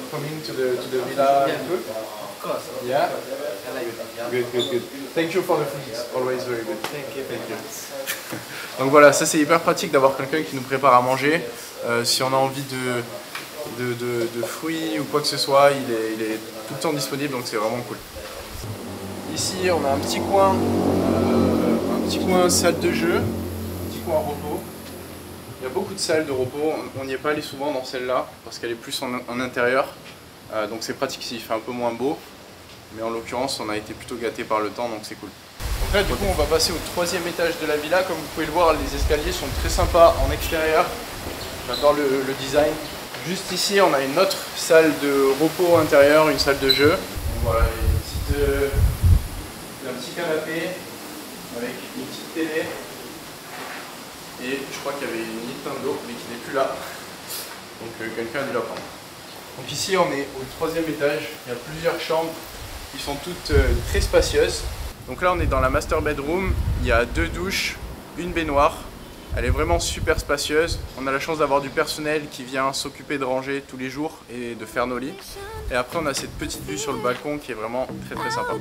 coming to the villa? Good? Of course. Yeah. Good. Thank you for the food. It's always very good. Thank you. Donc voilà, ça c'est hyper pratique d'avoir quelqu'un qui nous prépare à manger. Si on a envie de fruits ou quoi que ce soit, il est tout le temps disponible, donc c'est vraiment cool. Ici, on a un petit coin salle de jeu, un petit coin repos. Il y a beaucoup de salles de repos. On n'y est pas allé souvent dans celle-là parce qu'elle est plus en intérieur. Donc c'est pratique s'il fait un peu moins beau. Mais en l'occurrence, on a été plutôt gâtés par le temps, donc c'est cool. Donc là, du coup, on va passer au 3e étage de la villa. Comme vous pouvez le voir, les escaliers sont très sympas en extérieur. J'adore le design. Juste ici, on a une autre salle de repos intérieur, une salle de jeu. Donc voilà, un petit canapé avec une petite télé. Et je crois qu'il y avait une Nintendo, mais qui n'est plus là. Donc quelqu'un a dû la prendre. Donc ici, on est au 3e étage. Il y a plusieurs chambres qui sont toutes très spacieuses. Donc là on est dans la master bedroom, il y a 2 douches, une baignoire. Elle est vraiment super spacieuse. On a la chance d'avoir du personnel qui vient s'occuper de ranger tous les jours et de faire nos lits. Et après on a cette petite vue sur le balcon qui est vraiment très très sympa.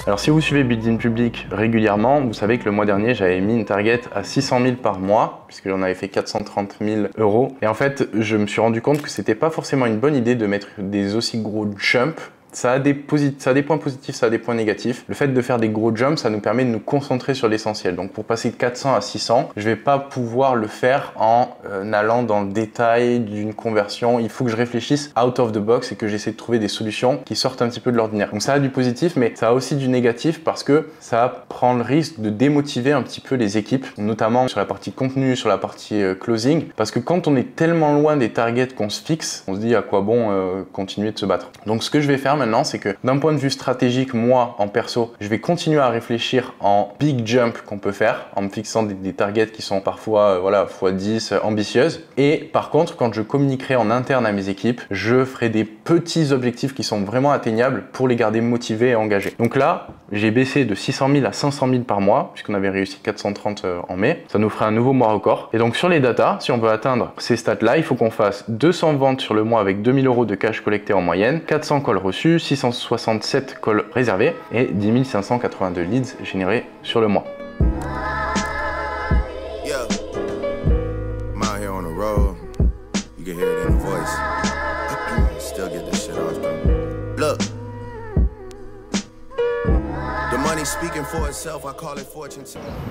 Alors si vous suivez Building Public régulièrement, vous savez que le mois dernier j'avais mis une target à 600 000 par mois, puisque j'en avais fait 430 000 €. Et en fait, je me suis rendu compte que c'était pas forcément une bonne idée de mettre des aussi gros jumps. Ça a des points positifs, ça a des points négatifs. Le fait de faire des gros jumps, ça nous permet de nous concentrer sur l'essentiel. Donc pour passer de 400 à 600, je vais pas pouvoir le faire en allant dans le détail d'une conversion. Il faut que je réfléchisse out of the box et que j'essaie de trouver des solutions qui sortent un petit peu de l'ordinaire. Donc ça a du positif, mais ça a aussi du négatif parce que ça prend le risque de démotiver un petit peu les équipes, notamment sur la partie contenu, sur la partie closing. Parce que quand on est tellement loin des targets qu'on se fixe, on se dit à quoi bon continuer de se battre. Donc ce que je vais faire maintenant, c'est que d'un point de vue stratégique, moi en perso, je vais continuer à réfléchir en big jump qu'on peut faire, en me fixant des targets qui sont parfois voilà, x10 ambitieuses. Et par contre, quand je communiquerai en interne à mes équipes, je ferai des petits objectifs qui sont vraiment atteignables pour les garder motivés et engagés. Donc là, j'ai baissé de 600 000 à 500 000 par mois, puisqu'on avait réussi 430 en mai. Ça nous ferait un nouveau mois record. Et donc sur les datas, si on veut atteindre ces stats-là, il faut qu'on fasse 200 ventes sur le mois avec 2000 € de cash collecté en moyenne, 400 calls reçus, 667 calls réservés et 10 582 leads générés sur le mois.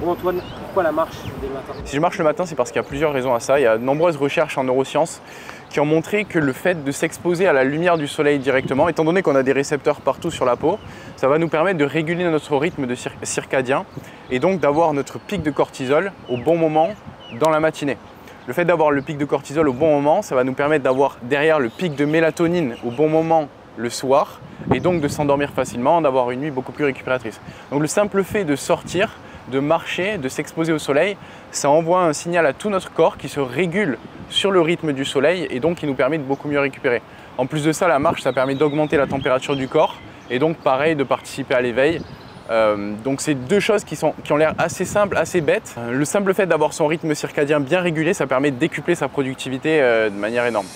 Bon Antoine, pourquoi la marche dès le matin? Si je marche le matin, c'est parce qu'il y a plusieurs raisons à ça. Il y a de nombreuses recherches en neurosciences qui ont montré que le fait de s'exposer à la lumière du soleil directement, étant donné qu'on a des récepteurs partout sur la peau, ça va nous permettre de réguler notre rythme de circadien et donc d'avoir notre pic de cortisol au bon moment dans la matinée. Le fait d'avoir le pic de cortisol au bon moment, ça va nous permettre d'avoir derrière le pic de mélatonine au bon moment le soir, et donc de s'endormir facilement, d'avoir une nuit beaucoup plus récupératrice. Donc le simple fait de sortir, de marcher, de s'exposer au soleil, ça envoie un signal à tout notre corps qui se régule sur le rythme du soleil et donc qui nous permet de beaucoup mieux récupérer. En plus de ça, la marche, ça permet d'augmenter la température du corps et donc pareil de participer à l'éveil. Donc c'est deux choses qui ont l'air assez simples, assez bêtes. Le simple fait d'avoir son rythme circadien bien régulé, ça permet de décupler sa productivité de manière énorme.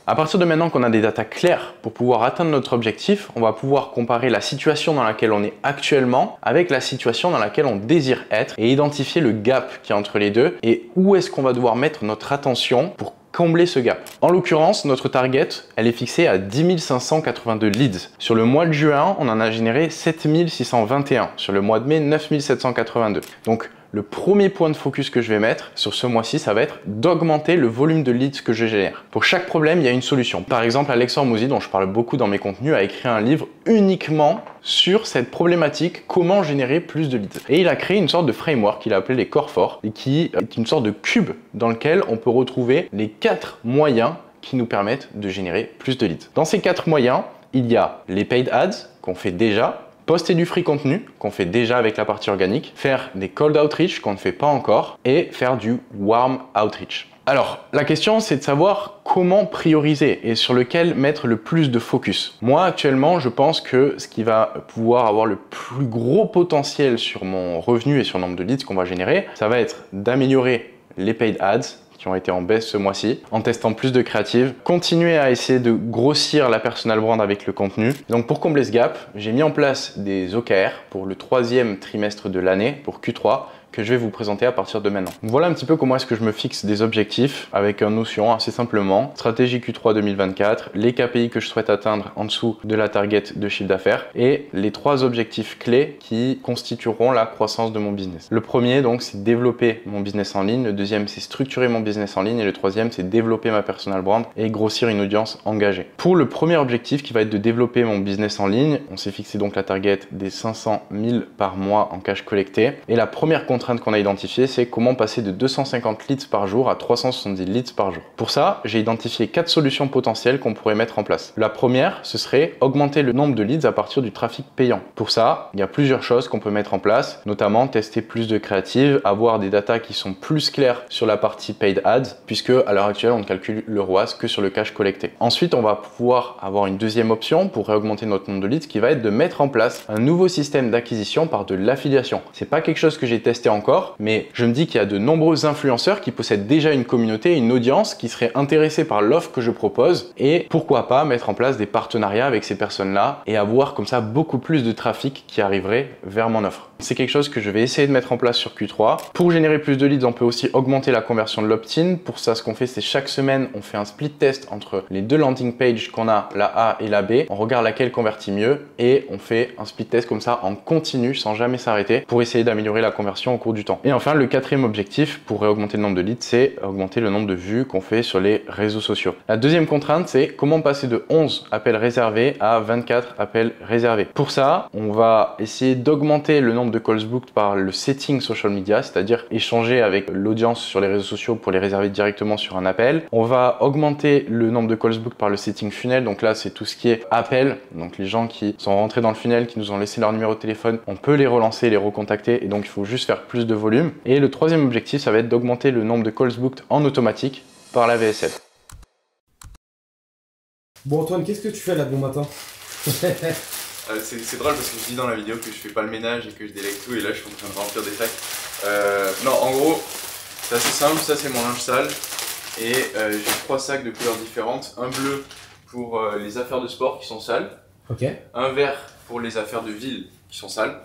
À partir de maintenant qu'on a des datas claires pour pouvoir atteindre notre objectif, on va pouvoir comparer la situation dans laquelle on est actuellement avec la situation dans laquelle on désire être et identifier le gap qu'il y a entre les deux et où est-ce qu'on va devoir mettre notre attention pour combler ce gap. En l'occurrence, notre target, elle est fixée à 10 582 leads. Sur le mois de juin, on en a généré 7 621. Sur le mois de mai, 9 782. Donc, le premier point de focus que je vais mettre sur ce mois-ci, ça va être d'augmenter le volume de leads que je génère. Pour chaque problème, il y a une solution. Par exemple, Alex Hormozy, dont je parle beaucoup dans mes contenus, a écrit un livre uniquement sur cette problématique, comment générer plus de leads. Et il a créé une sorte de framework qu'il a appelé les corps forts et qui est une sorte de cube dans lequel on peut retrouver les 4 moyens qui nous permettent de générer plus de leads. Dans ces 4 moyens, il y a les paid ads qu'on fait déjà, poster du free contenu qu'on fait déjà avec la partie organique, faire des cold outreach qu'on ne fait pas encore et faire du warm outreach. Alors, la question c'est de savoir comment prioriser et sur lequel mettre le plus de focus. Moi actuellement, je pense que ce qui va pouvoir avoir le plus gros potentiel sur mon revenu et sur le nombre de leads qu'on va générer, ça va être d'améliorer les paid ads qui ont été en baisse ce mois-ci, en testant plus de créatives, continuer à essayer de grossir la personal brand avec le contenu. Donc pour combler ce gap, j'ai mis en place des OKR pour le 3e trimestre de l'année, pour Q3, que je vais vous présenter à partir de maintenant. Voilà un petit peu comment est-ce que je me fixe des objectifs avec une notion assez simplement, stratégie Q3 2024, les KPI que je souhaite atteindre en dessous de la target de chiffre d'affaires et les 3 objectifs clés qui constitueront la croissance de mon business. Le premier donc c'est développer mon business en ligne, le deuxième c'est structurer mon business en ligne et le troisième c'est développer ma personal brand et grossir une audience engagée. Pour le premier objectif qui va être de développer mon business en ligne, on s'est fixé donc la target des 500 000 par mois en cash collecté et la première contrainte qu'on a identifiée, c'est comment passer de 250 leads par jour à 370 leads par jour. Pour ça, j'ai identifié 4 solutions potentielles qu'on pourrait mettre en place. La première, ce serait augmenter le nombre de leads à partir du trafic payant. Pour ça, il y a plusieurs choses qu'on peut mettre en place, notamment tester plus de créatives, avoir des datas qui sont plus claires sur la partie paid ads, puisque à l'heure actuelle, on ne calcule le ROAS que sur le cash collecté. Ensuite, on va pouvoir avoir une deuxième option pour réaugmenter notre nombre de leads, qui va être de mettre en place un nouveau système d'acquisition par de l'affiliation. C'est pas quelque chose que j'ai testé encore, mais je me dis qu'il y a de nombreux influenceurs qui possèdent déjà une communauté, une audience qui serait intéressée par l'offre que je propose et pourquoi pas mettre en place des partenariats avec ces personnes-là et avoir comme ça beaucoup plus de trafic qui arriverait vers mon offre. C'est quelque chose que je vais essayer de mettre en place sur Q3. Pour générer plus de leads, on peut aussi augmenter la conversion de l'opt-in. Pour ça, ce qu'on fait, c'est chaque semaine, on fait un split test entre les 2 landing pages qu'on a, la A et la B. On regarde laquelle convertit mieux et on fait un split test comme ça en continu sans jamais s'arrêter pour essayer d'améliorer la conversion au cours du temps. Et enfin, le 4e objectif pour augmenter le nombre de leads, c'est augmenter le nombre de vues qu'on fait sur les réseaux sociaux. La deuxième contrainte, c'est comment passer de 11 appels réservés à 24 appels réservés. Pour ça, on va essayer d'augmenter le nombre de calls booked par le setting social media, c'est-à-dire échanger avec l'audience sur les réseaux sociaux pour les réserver directement sur un appel. On va augmenter le nombre de calls booked par le setting funnel, donc là c'est tout ce qui est appel, donc les gens qui sont rentrés dans le funnel, qui nous ont laissé leur numéro de téléphone, on peut les relancer, les recontacter et donc il faut juste faire plus de volume. Et le 3e objectif, ça va être d'augmenter le nombre de calls booked en automatique par la VSL. Bon Antoine, qu'est-ce que tu fais là bon matin? C'est drôle parce que je dis dans la vidéo que je fais pas le ménage et que je délègue tout et là je suis en train de remplir des sacs. Non, en gros, c'est assez simple, ça c'est mon linge sale et j'ai 3 sacs de couleurs différentes. Un bleu pour les affaires de sport qui sont sales, un vert pour les affaires de ville qui sont sales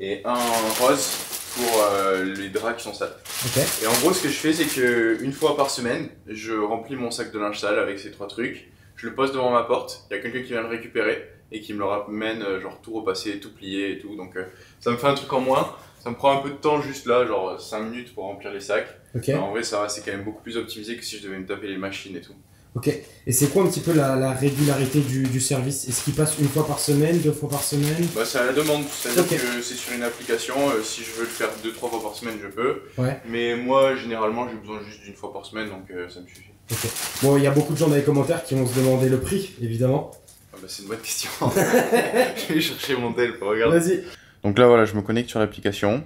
et un rose pour les draps qui sont sales. Et en gros, ce que je fais, c'est que une fois par semaine, je remplis mon sac de linge sale avec ces 3 trucs, je le pose devant ma porte, il y a quelqu'un qui vient le récupérer et qui me le ramène genre tout repassé, tout plié et tout, donc ça me fait un truc en moins. Ça me prend un peu de temps juste là, genre 5 minutes pour remplir les sacs. En vrai, ça va, c'est quand même beaucoup plus optimisé que si je devais me taper les machines et tout. Et c'est quoi un petit peu la régularité du service? Est-ce qu'il passe une fois par semaine, 2 fois par semaine? Bah, c'est à la demande, c'est-à-dire que c'est sur une application, si je veux le faire 2-3 fois par semaine, je peux. Mais moi, généralement, j'ai besoin juste d'une fois par semaine, donc ça me suffit. Bon, il y a beaucoup de gens dans les commentaires qui vont se demander le prix, évidemment. C'est une bonne question. Je vais chercher mon tel pour regarder. Vas-y. Donc là, voilà, je me connecte sur l'application.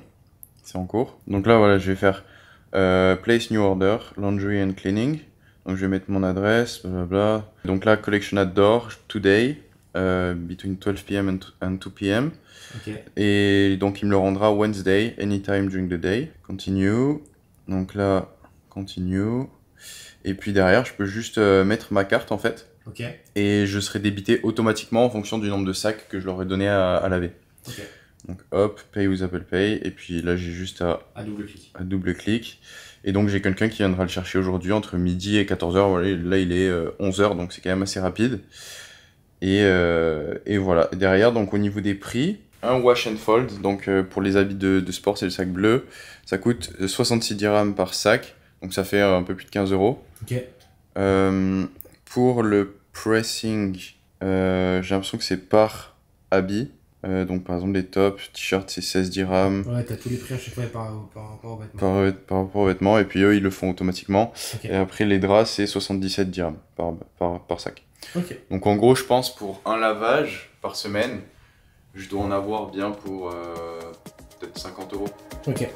C'est en cours. Donc là, voilà, je vais faire Place New Order, Laundry and Cleaning. Donc je vais mettre mon adresse, blablabla. Donc là, Collection at Door, Today, between 12 p.m. and 2 p.m. Okay. Et donc il me le rendra Wednesday, anytime during the day. Continue. Donc là, Continue. Et puis derrière, je peux juste mettre ma carte en fait. Okay. Et je serai débité automatiquement en fonction du nombre de sacs que je leur ai donné à laver. Okay. Donc hop, Pay with Apple Pay. Et puis là, j'ai juste à double clic. Et donc j'ai quelqu'un qui viendra le chercher aujourd'hui entre midi et 14h. Voilà, là, il est 11h, donc c'est quand même assez rapide. Et voilà. Et derrière, donc au niveau des prix, un wash and fold, donc pour les habits de sport, c'est le sac bleu. Ça coûte 66 dirhams par sac, donc ça fait un peu plus de 15 €. Okay. Pour le pressing, j'ai l'impression que c'est par habit. Donc par exemple les tops, t-shirts c'est 16 dirhams. Ouais, t'as tous les prix à chaque fois par rapport aux vêtements. Par rapport aux vêtements, et puis eux ils le font automatiquement. Okay. Et après les draps c'est 77 dirhams par sac. Okay. Donc en gros je pense pour un lavage par semaine, je dois en avoir bien pour peut-être 50 €. Ok.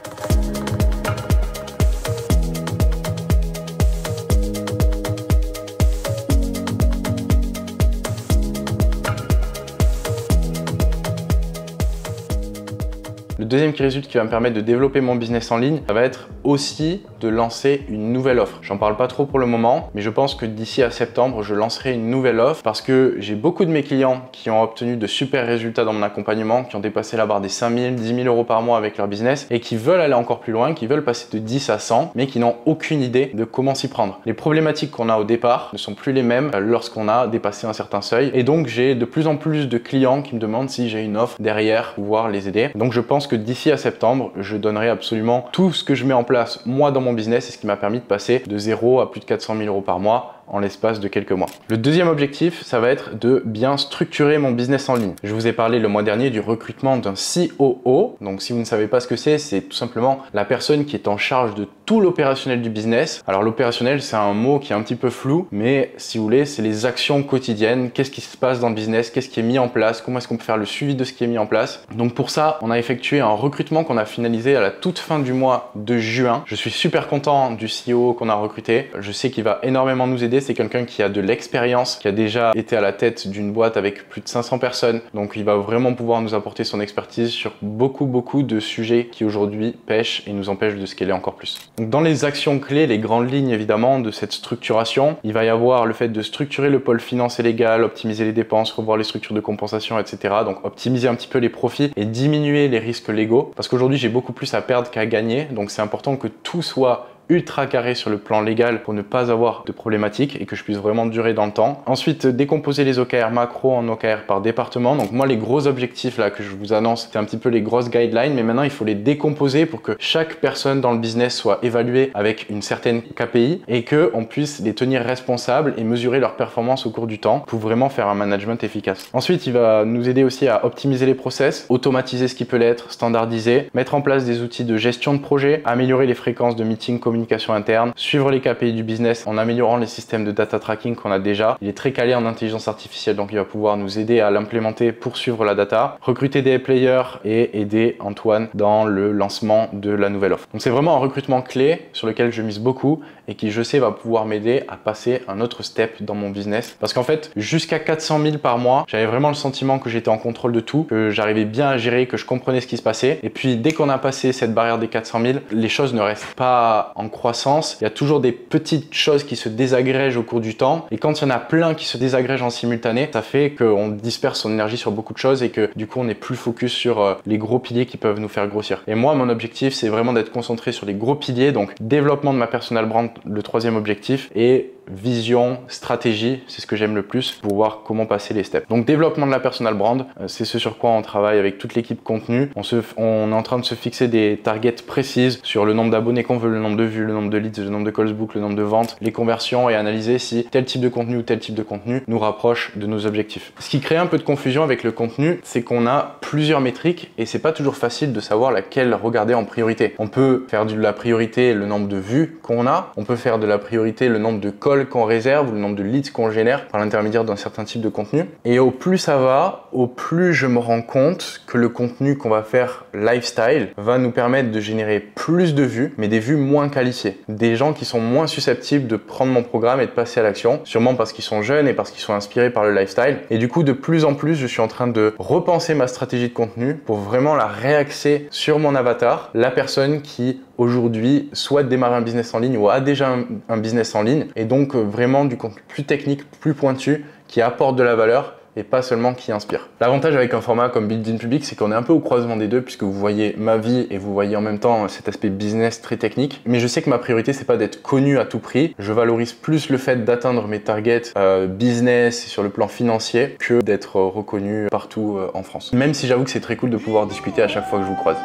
Le deuxième qui résulte qui va me permettre de développer mon business en ligne, ça va être aussi de lancer une nouvelle offre. J'en parle pas trop pour le moment, mais je pense que d'ici à septembre, je lancerai une nouvelle offre parce que j'ai beaucoup de mes clients qui ont obtenu de super résultats dans mon accompagnement, qui ont dépassé la barre des 5 000, 10 000 € par mois avec leur business et qui veulent aller encore plus loin, qui veulent passer de 10 à 100, mais qui n'ont aucune idée de comment s'y prendre. Les problématiques qu'on a au départ ne sont plus les mêmes lorsqu'on a dépassé un certain seuil, et donc j'ai de plus en plus de clients qui me demandent si j'ai une offre derrière pour pouvoir les aider. Donc je pense que d'ici à septembre, je donnerai absolument tout ce que je mets en place moi dans mon business et ce qui m'a permis de passer de 0 à plus de 400 000 € par mois en l'espace de quelques mois. Le deuxième objectif, ça va être de bien structurer mon business en ligne. Je vous ai parlé le mois dernier du recrutement d'un COO. Donc si vous ne savez pas ce que c'est tout simplement la personne qui est en charge de tout l'opérationnel du business. Alors l'opérationnel, c'est un mot qui est un petit peu flou, mais si vous voulez, c'est les actions quotidiennes. Qu'est-ce qui se passe dans le business? Qu'est-ce qui est mis en place? Comment est-ce qu'on peut faire le suivi de ce qui est mis en place? Donc pour ça, on a effectué un recrutement qu'on a finalisé à la toute fin du mois de juin. Je suis super content du CEO qu'on a recruté. Je sais qu'il va énormément nous aider. C'est quelqu'un qui a de l'expérience, qui a déjà été à la tête d'une boîte avec plus de 500 personnes. Donc il va vraiment pouvoir nous apporter son expertise sur beaucoup de sujets qui aujourd'hui pêchent et nous empêchent de scaler encore plus. Donc dans les actions clés, les grandes lignes évidemment de cette structuration, il va y avoir le fait de structurer le pôle finance et légal, optimiser les dépenses, revoir les structures de compensation, etc. Donc optimiser un petit peu les profits et diminuer les risques légaux. Parce qu'aujourd'hui j'ai beaucoup plus à perdre qu'à gagner. Donc c'est important que tout soit ultra carré sur le plan légal pour ne pas avoir de problématiques et que je puisse vraiment durer dans le temps. Ensuite, décomposer les OKR macro en OKR par département. Donc moi, les gros objectifs là que je vous annonce, c'est un petit peu les grosses guidelines, mais maintenant il faut les décomposer pour que chaque personne dans le business soit évaluée avec une certaine KPI et qu'on puisse les tenir responsables et mesurer leur performance au cours du temps pour vraiment faire un management efficace. Ensuite, il va nous aider aussi à optimiser les process, automatiser ce qui peut l'être, standardiser, mettre en place des outils de gestion de projet, améliorer les fréquences de meetings, communication interne, suivre les KPI du business en améliorant les systèmes de data tracking qu'on a déjà. Il est très calé en intelligence artificielle, donc il va pouvoir nous aider à l'implémenter pour suivre la data, recruter des players et aider Antoine dans le lancement de la nouvelle offre. Donc c'est vraiment un recrutement clé sur lequel je mise beaucoup et qui, je sais, va pouvoir m'aider à passer un autre step dans mon business. Parce qu'en fait, jusqu'à 400 000 par mois, j'avais vraiment le sentiment que j'étais en contrôle de tout, que j'arrivais bien à gérer, que je comprenais ce qui se passait. Et puis, dès qu'on a passé cette barrière des 400 000, les choses ne restent pas en croissance. Il y a toujours des petites choses qui se désagrègent au cours du temps. Et quand il y en a plein qui se désagrègent en simultané, ça fait qu'on disperse son énergie sur beaucoup de choses et que du coup, on est plus focus sur les gros piliers qui peuvent nous faire grossir. Et moi, mon objectif, c'est vraiment d'être concentré sur les gros piliers. Donc, développement de ma personal brand, le troisième objectif, et vision, stratégie, c'est ce que j'aime le plus pour voir comment passer les steps. Donc développement de la personal brand, c'est ce sur quoi on travaille avec toute l'équipe contenu. On est en train de se fixer des targets précises sur le nombre d'abonnés qu'on veut, le nombre de vues, le nombre de leads, le nombre de calls book, le nombre de ventes, les conversions, et analyser si tel type de contenu ou tel type de contenu nous rapproche de nos objectifs. Ce qui crée un peu de confusion avec le contenu, c'est qu'on a plusieurs métriques et c'est pas toujours facile de savoir laquelle regarder en priorité. On peut faire de la priorité le nombre de vues qu'on a, on peut faire de la priorité le nombre de calls calls qu'on réserve ou le nombre de leads qu'on génère par l'intermédiaire d'un certain type de contenu. Et au plus ça va, au plus je me rends compte que le contenu qu'on va faire lifestyle va nous permettre de générer plus de vues, mais des vues moins qualifiées. Des gens qui sont moins susceptibles de prendre mon programme et de passer à l'action, sûrement parce qu'ils sont jeunes et parce qu'ils sont inspirés par le lifestyle. Et du coup, de plus en plus, je suis en train de repenser ma stratégie de contenu pour vraiment la réaxer sur mon avatar, la personne qui aujourd'hui souhaite démarrer un business en ligne ou a déjà un business en ligne, et donc vraiment du contenu plus technique, plus pointu, qui apporte de la valeur et pas seulement qui inspire. L'avantage avec un format comme Build in Public, c'est qu'on est un peu au croisement des deux, puisque vous voyez ma vie et vous voyez en même temps cet aspect business très technique. Mais je sais que ma priorité, c'est pas d'être connu à tout prix. Je valorise plus le fait d'atteindre mes targets business sur le plan financier que d'être reconnu partout en France. Même si j'avoue que c'est très cool de pouvoir discuter à chaque fois que je vous croise.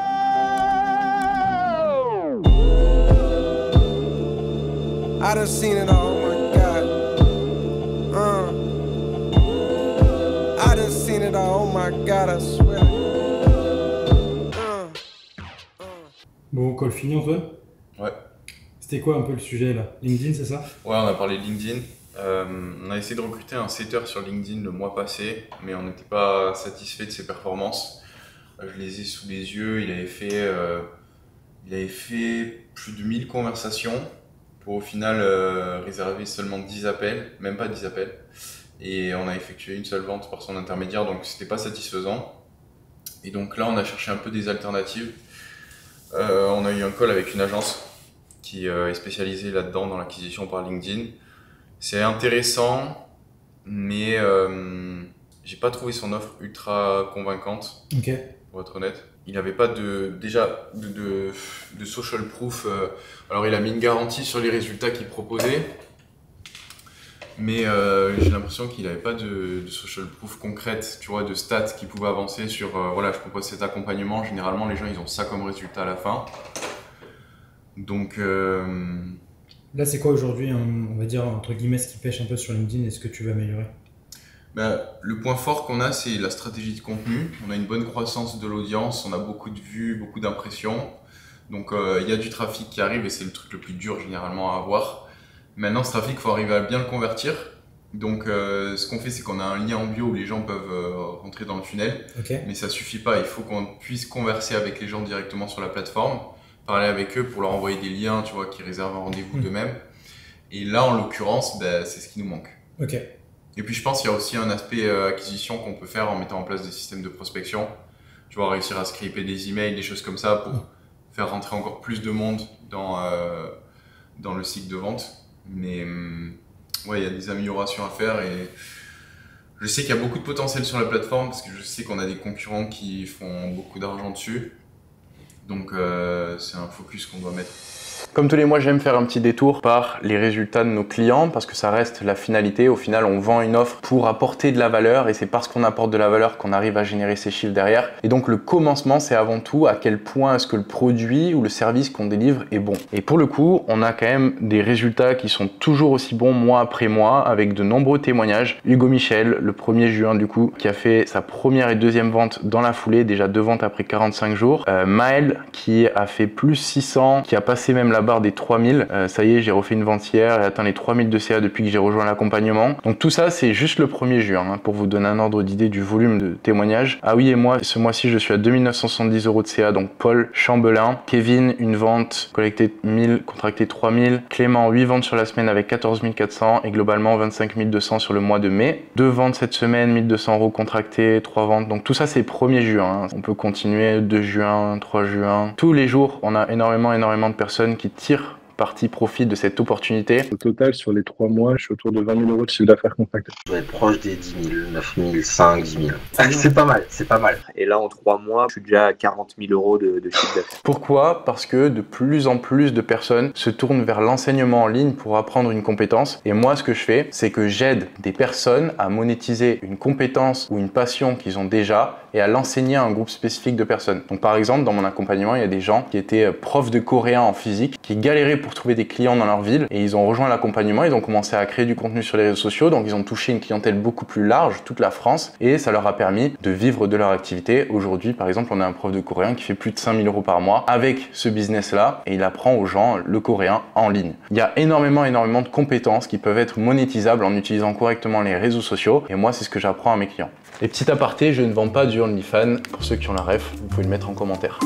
I done seen it all, oh my God. I done seen it all, oh my God, I swear. Bon, call fini, Antoine? Ouais. C'était quoi un peu le sujet là? LinkedIn, c'est ça? Ouais, on a parlé de LinkedIn. On a essayé de recruter un setter sur LinkedIn le mois passé, mais on n'était pas satisfait de ses performances. Je les ai sous les yeux, il avait fait plus de 1000 conversations pour au final réserver seulement 10 appels, même pas 10 appels. Et on a effectué une seule vente par son intermédiaire, donc c'était pas satisfaisant. Et donc là, on a cherché un peu des alternatives. On a eu un call avec une agence qui est spécialisée là-dedans, dans l'acquisition par LinkedIn. C'est intéressant, mais j'ai pas trouvé son offre ultra convaincante, pour être honnête. Il n'avait pas de social proof. Alors il a mis une garantie sur les résultats qu'il proposait, mais j'ai l'impression qu'il n'avait pas de social proof concrète, tu vois, de stats qui pouvaient avancer sur voilà, je propose cet accompagnement, généralement les gens ils ont ça comme résultat à la fin. Donc là c'est quoi aujourd'hui, on va dire entre guillemets, ce qui pêche un peu sur LinkedIn et ce que tu veux améliorer? Le point fort qu'on a, c'est la stratégie de contenu. On a une bonne croissance de l'audience, on a beaucoup de vues, beaucoup d'impressions. Donc il y a du trafic qui arrive et c'est le truc le plus dur généralement à avoir. Maintenant, ce trafic, il faut arriver à bien le convertir. Donc ce qu'on fait, c'est qu'on a un lien en bio où les gens peuvent rentrer dans le tunnel. Mais ça suffit pas, il faut qu'on puisse converser avec les gens directement sur la plateforme, parler avec eux pour leur envoyer des liens, tu vois, qui réservent un rendez-vous d'eux-mêmes. Et là, en l'occurrence, c'est ce qui nous manque. Et puis je pense qu'il y a aussi un aspect acquisition qu'on peut faire en mettant en place des systèmes de prospection. Tu vois, réussir à scriper des emails, des choses comme ça pour faire rentrer encore plus de monde dans le cycle de vente. Mais ouais, il y a des améliorations à faire et je sais qu'il y a beaucoup de potentiel sur la plateforme parce que je sais qu'on a des concurrents qui font beaucoup d'argent dessus. Donc c'est un focus qu'on doit mettre. Comme tous les mois, j'aime faire un petit détour par les résultats de nos clients parce que ça reste la finalité. Au final, on vend une offre pour apporter de la valeur et c'est parce qu'on apporte de la valeur qu'on arrive à générer ces chiffres derrière. Et donc, le commencement, c'est avant tout à quel point est-ce que le produit ou le service qu'on délivre est bon. Et pour le coup, on a quand même des résultats qui sont toujours aussi bons mois après mois avec de nombreux témoignages. Hugo Michel, le 1er juin du coup, qui a fait sa première et deuxième vente dans la foulée, déjà 2 ventes après 45 jours. Maël, qui a fait plus 600, qui a passé même la barre des 3000. Ça y est, j'ai refait une vente hier et atteint les 3000 de CA depuis que j'ai rejoint l'accompagnement. Donc tout ça, c'est juste le 1er juin, pour vous donner un ordre d'idée du volume de témoignages. Ah oui, et moi, ce mois-ci, je suis à 2970 € de CA, donc Paul Chambelin. Kevin, une vente, collecté 1000, contracté 3000. Clément, 8 ventes sur la semaine avec 14 400 et globalement 25 200 sur le mois de mai. 2 ventes cette semaine, 1200 € contractés, 3 ventes. Donc tout ça, c'est 1er juin. On peut continuer 2 juin, 3 juin. Tous les jours, on a énormément de personnes qui tirent parti profit de cette opportunité. Au total, sur les 3 mois, je suis autour de 20 000 € de chiffre d'affaires contracté. Je vais être proche des 10 000, 9 000, 5, 10 000. C'est pas mal, c'est pas mal. Et là, en 3 mois, je suis déjà à 40 000 € de chiffre d'affaires. Pourquoi? Parce que de plus en plus de personnes se tournent vers l'enseignement en ligne pour apprendre une compétence. Et moi, ce que je fais, c'est que j'aide des personnes à monétiser une compétence ou une passion qu'ils ont déjà et à l'enseigner à un groupe spécifique de personnes. Donc par exemple, dans mon accompagnement, il y a des gens qui étaient profs de coréen en physique, qui galéraient pour trouver des clients dans leur ville et ils ont rejoint l'accompagnement, ils ont commencé à créer du contenu sur les réseaux sociaux, donc ils ont touché une clientèle beaucoup plus large, toute la France, et ça leur a permis de vivre de leur activité. Aujourd'hui, par exemple, on a un prof de coréen qui fait plus de 5 000 € par mois avec ce business-là et il apprend aux gens le coréen en ligne. Il y a énormément de compétences qui peuvent être monétisables en utilisant correctement les réseaux sociaux et moi, c'est ce que j'apprends à mes clients. Et petit aparté, je ne vends pas du OnlyFans. Pour ceux qui ont la ref, vous pouvez le mettre en commentaire.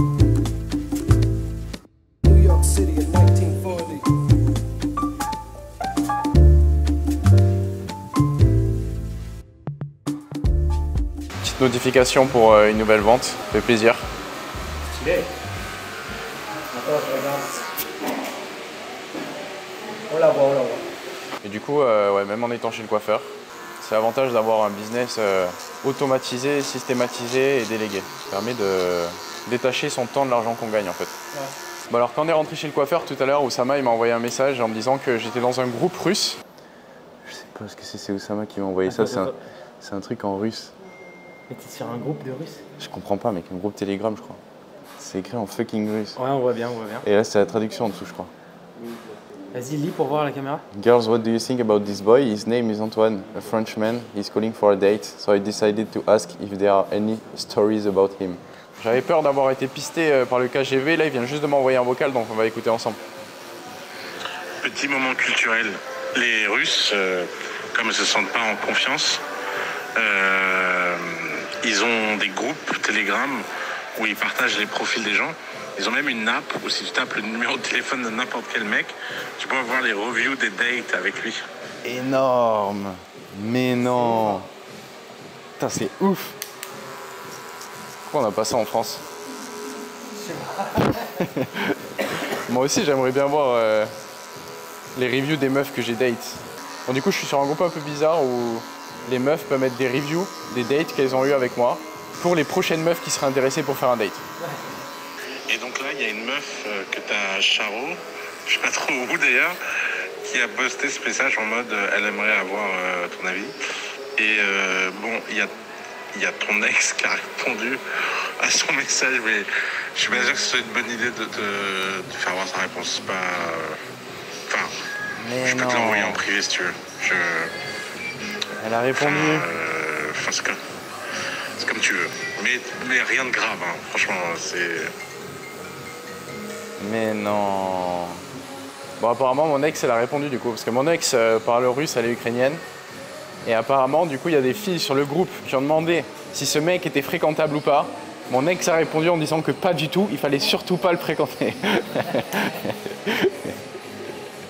Petite notification pour une nouvelle vente, ça fait plaisir. Stylé. Attends, je regarde. On la voit. Et du coup, ouais, même en étant chez le coiffeur, c'est l'avantage d'avoir un business automatisé, systématisé et délégué. Ça permet de détacher son temps de l'argent qu'on gagne en fait. Ouais. Bon alors quand on est rentré chez le coiffeur tout à l'heure, Oussama il m'a envoyé un message en me disant que j'étais dans un groupe russe. Je sais pas ce que c'est Oussama qui m'a envoyé ça, c'est un truc en russe. Mais t'es sur un groupe de Russes? Je comprends pas mec, un groupe Telegram je crois. C'est écrit en fucking russe. Ouais on voit bien. Et là c'est la traduction en dessous je crois. Vas-y, lis pour voir la caméra. Girls, what do you think about this boy? His name is Antoine, a Frenchman. He's calling for a date, so I decided to ask if there are any stories about him. J'avais peur d'avoir été pisté par le KGV, là il vient juste de m'envoyer un vocal, donc on va écouter ensemble. Petit moment culturel. Les Russes, comme ils ne se sentent pas en confiance, ils ont des groupes Telegram où ils partagent les profils des gens. Ils ont même une app où si tu tapes le numéro de téléphone de n'importe quel mec, tu peux voir les reviews des dates avec lui. Énorme. Mais non. Putain, c'est ouf. Pourquoi on n'a pas ça en France? Moi aussi, j'aimerais bien voir les reviews des meufs que j'ai date. Bon, du coup, je suis sur un groupe un peu bizarre où les meufs peuvent mettre des reviews des dates qu'elles ont eues avec moi pour les prochaines meufs qui seraient intéressées pour faire un date. Et donc là, il y a une meuf que t'as Charo, je sais pas trop où d'ailleurs, qui a posté ce message en mode elle aimerait avoir ton avis. Et bon, il y a ton ex qui a répondu à son message, mais je suis pas sûr que ce soit une bonne idée de te faire voir sa réponse. Pas, enfin, je peux te l'envoyer en privé si tu veux. Elle a répondu. Enfin, c'est comme tu veux. Mais rien de grave, hein. Franchement, c'est... Mais non. Bon, apparemment, mon ex, elle a répondu du coup. Parce que mon ex parle russe, elle est ukrainienne. Et apparemment, du coup, il y a des filles sur le groupe qui ont demandé si ce mec était fréquentable ou pas. Mon ex a répondu en disant que pas du tout, il fallait surtout pas le fréquenter.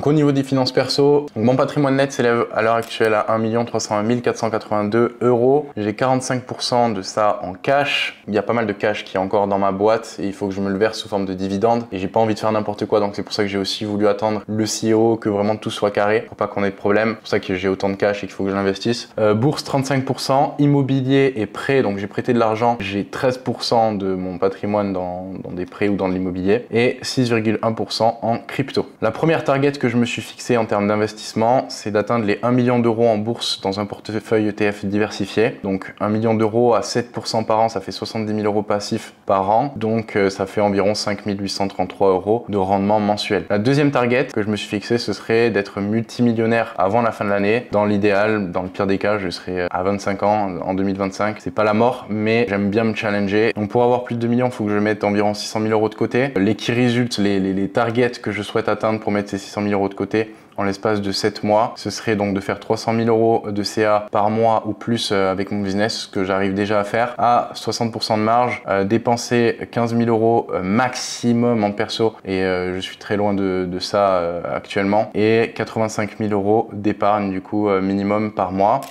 Au niveau des finances perso, mon patrimoine net s'élève à l'heure actuelle à 1 301 482 €. J'ai 45% de ça en cash. Il y a pas mal de cash qui est encore dans ma boîte et il faut que je me le verse sous forme de dividende. Et j'ai pas envie de faire n'importe quoi, donc c'est pour ça que j'ai aussi voulu attendre le CEO, que vraiment tout soit carré pour pas qu'on ait de problème. C'est pour ça que j'ai autant de cash et qu'il faut que je l'investisse. Bourse 35%, immobilier et prêt, donc j'ai prêté de l'argent. J'ai 13% de mon patrimoine dans des prêts ou dans de l'immobilier et 6,1% en crypto. La première target que je me suis fixé en termes d'investissement, c'est d'atteindre les 1 million d'euros en bourse dans un portefeuille ETF diversifié. Donc 1 million d'euros à 7% par an, ça fait 70 000 € passifs par an. Donc ça fait environ 5 833 € de rendement mensuel. La deuxième target que je me suis fixé, ce serait d'être multimillionnaire avant la fin de l'année. Dans l'idéal, dans le pire des cas, je serai à 25 ans en 2025. C'est pas la mort, mais j'aime bien me challenger. Donc pour avoir plus de 2 millions, il faut que je mette environ 600 000 € de côté. Les key results, les targets que je souhaite atteindre pour mettre ces 600 000 € de côté en l'espace de 7 mois, ce serait donc de faire 300 000 € de CA par mois ou plus avec mon business, ce que j'arrive déjà à faire, à 60% de marge, dépenser 15 000 € maximum en perso, et je suis très loin de ça actuellement, et 85 000 € d'épargne du coup minimum par mois.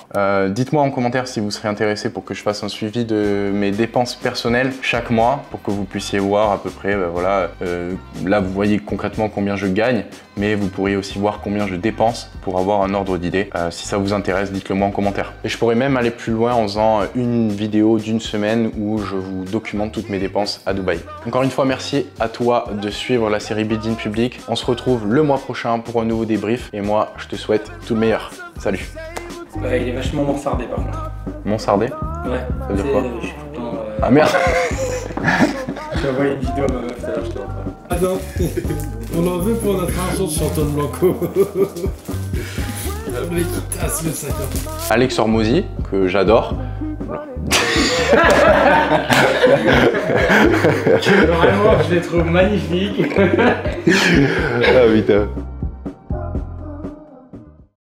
Dites-moi en commentaire si vous serez intéressé pour que je fasse un suivi de mes dépenses personnelles chaque mois, pour que vous puissiez voir à peu près, voilà, là vous voyez concrètement combien je gagne, mais vous pourriez aussi voir combien je dépense pour avoir un ordre d'idée. Si ça vous intéresse, dites-le moi en commentaire. Et je pourrais même aller plus loin en faisant une vidéo d'une semaine où je vous documente toutes mes dépenses à Dubaï. Encore une fois, merci à toi de suivre la série Build in Public. On se retrouve le mois prochain pour un nouveau débrief et moi, je te souhaite tout le meilleur. Salut. Il est vachement monsardé par contre. Monsardé? Ouais. Ça veut dire quoi? Je suis tout le temps, Ah merde. J'ai envoyé une vidéo à ma meuf tout à l'heure, je te vois pas. Attends, on en veut pour notre argent sur Antoine Blanco. Le mec qui tasse le sac. Alex Hormozy, que j'adore. Vraiment, je les trouve magnifiques. Ah putain.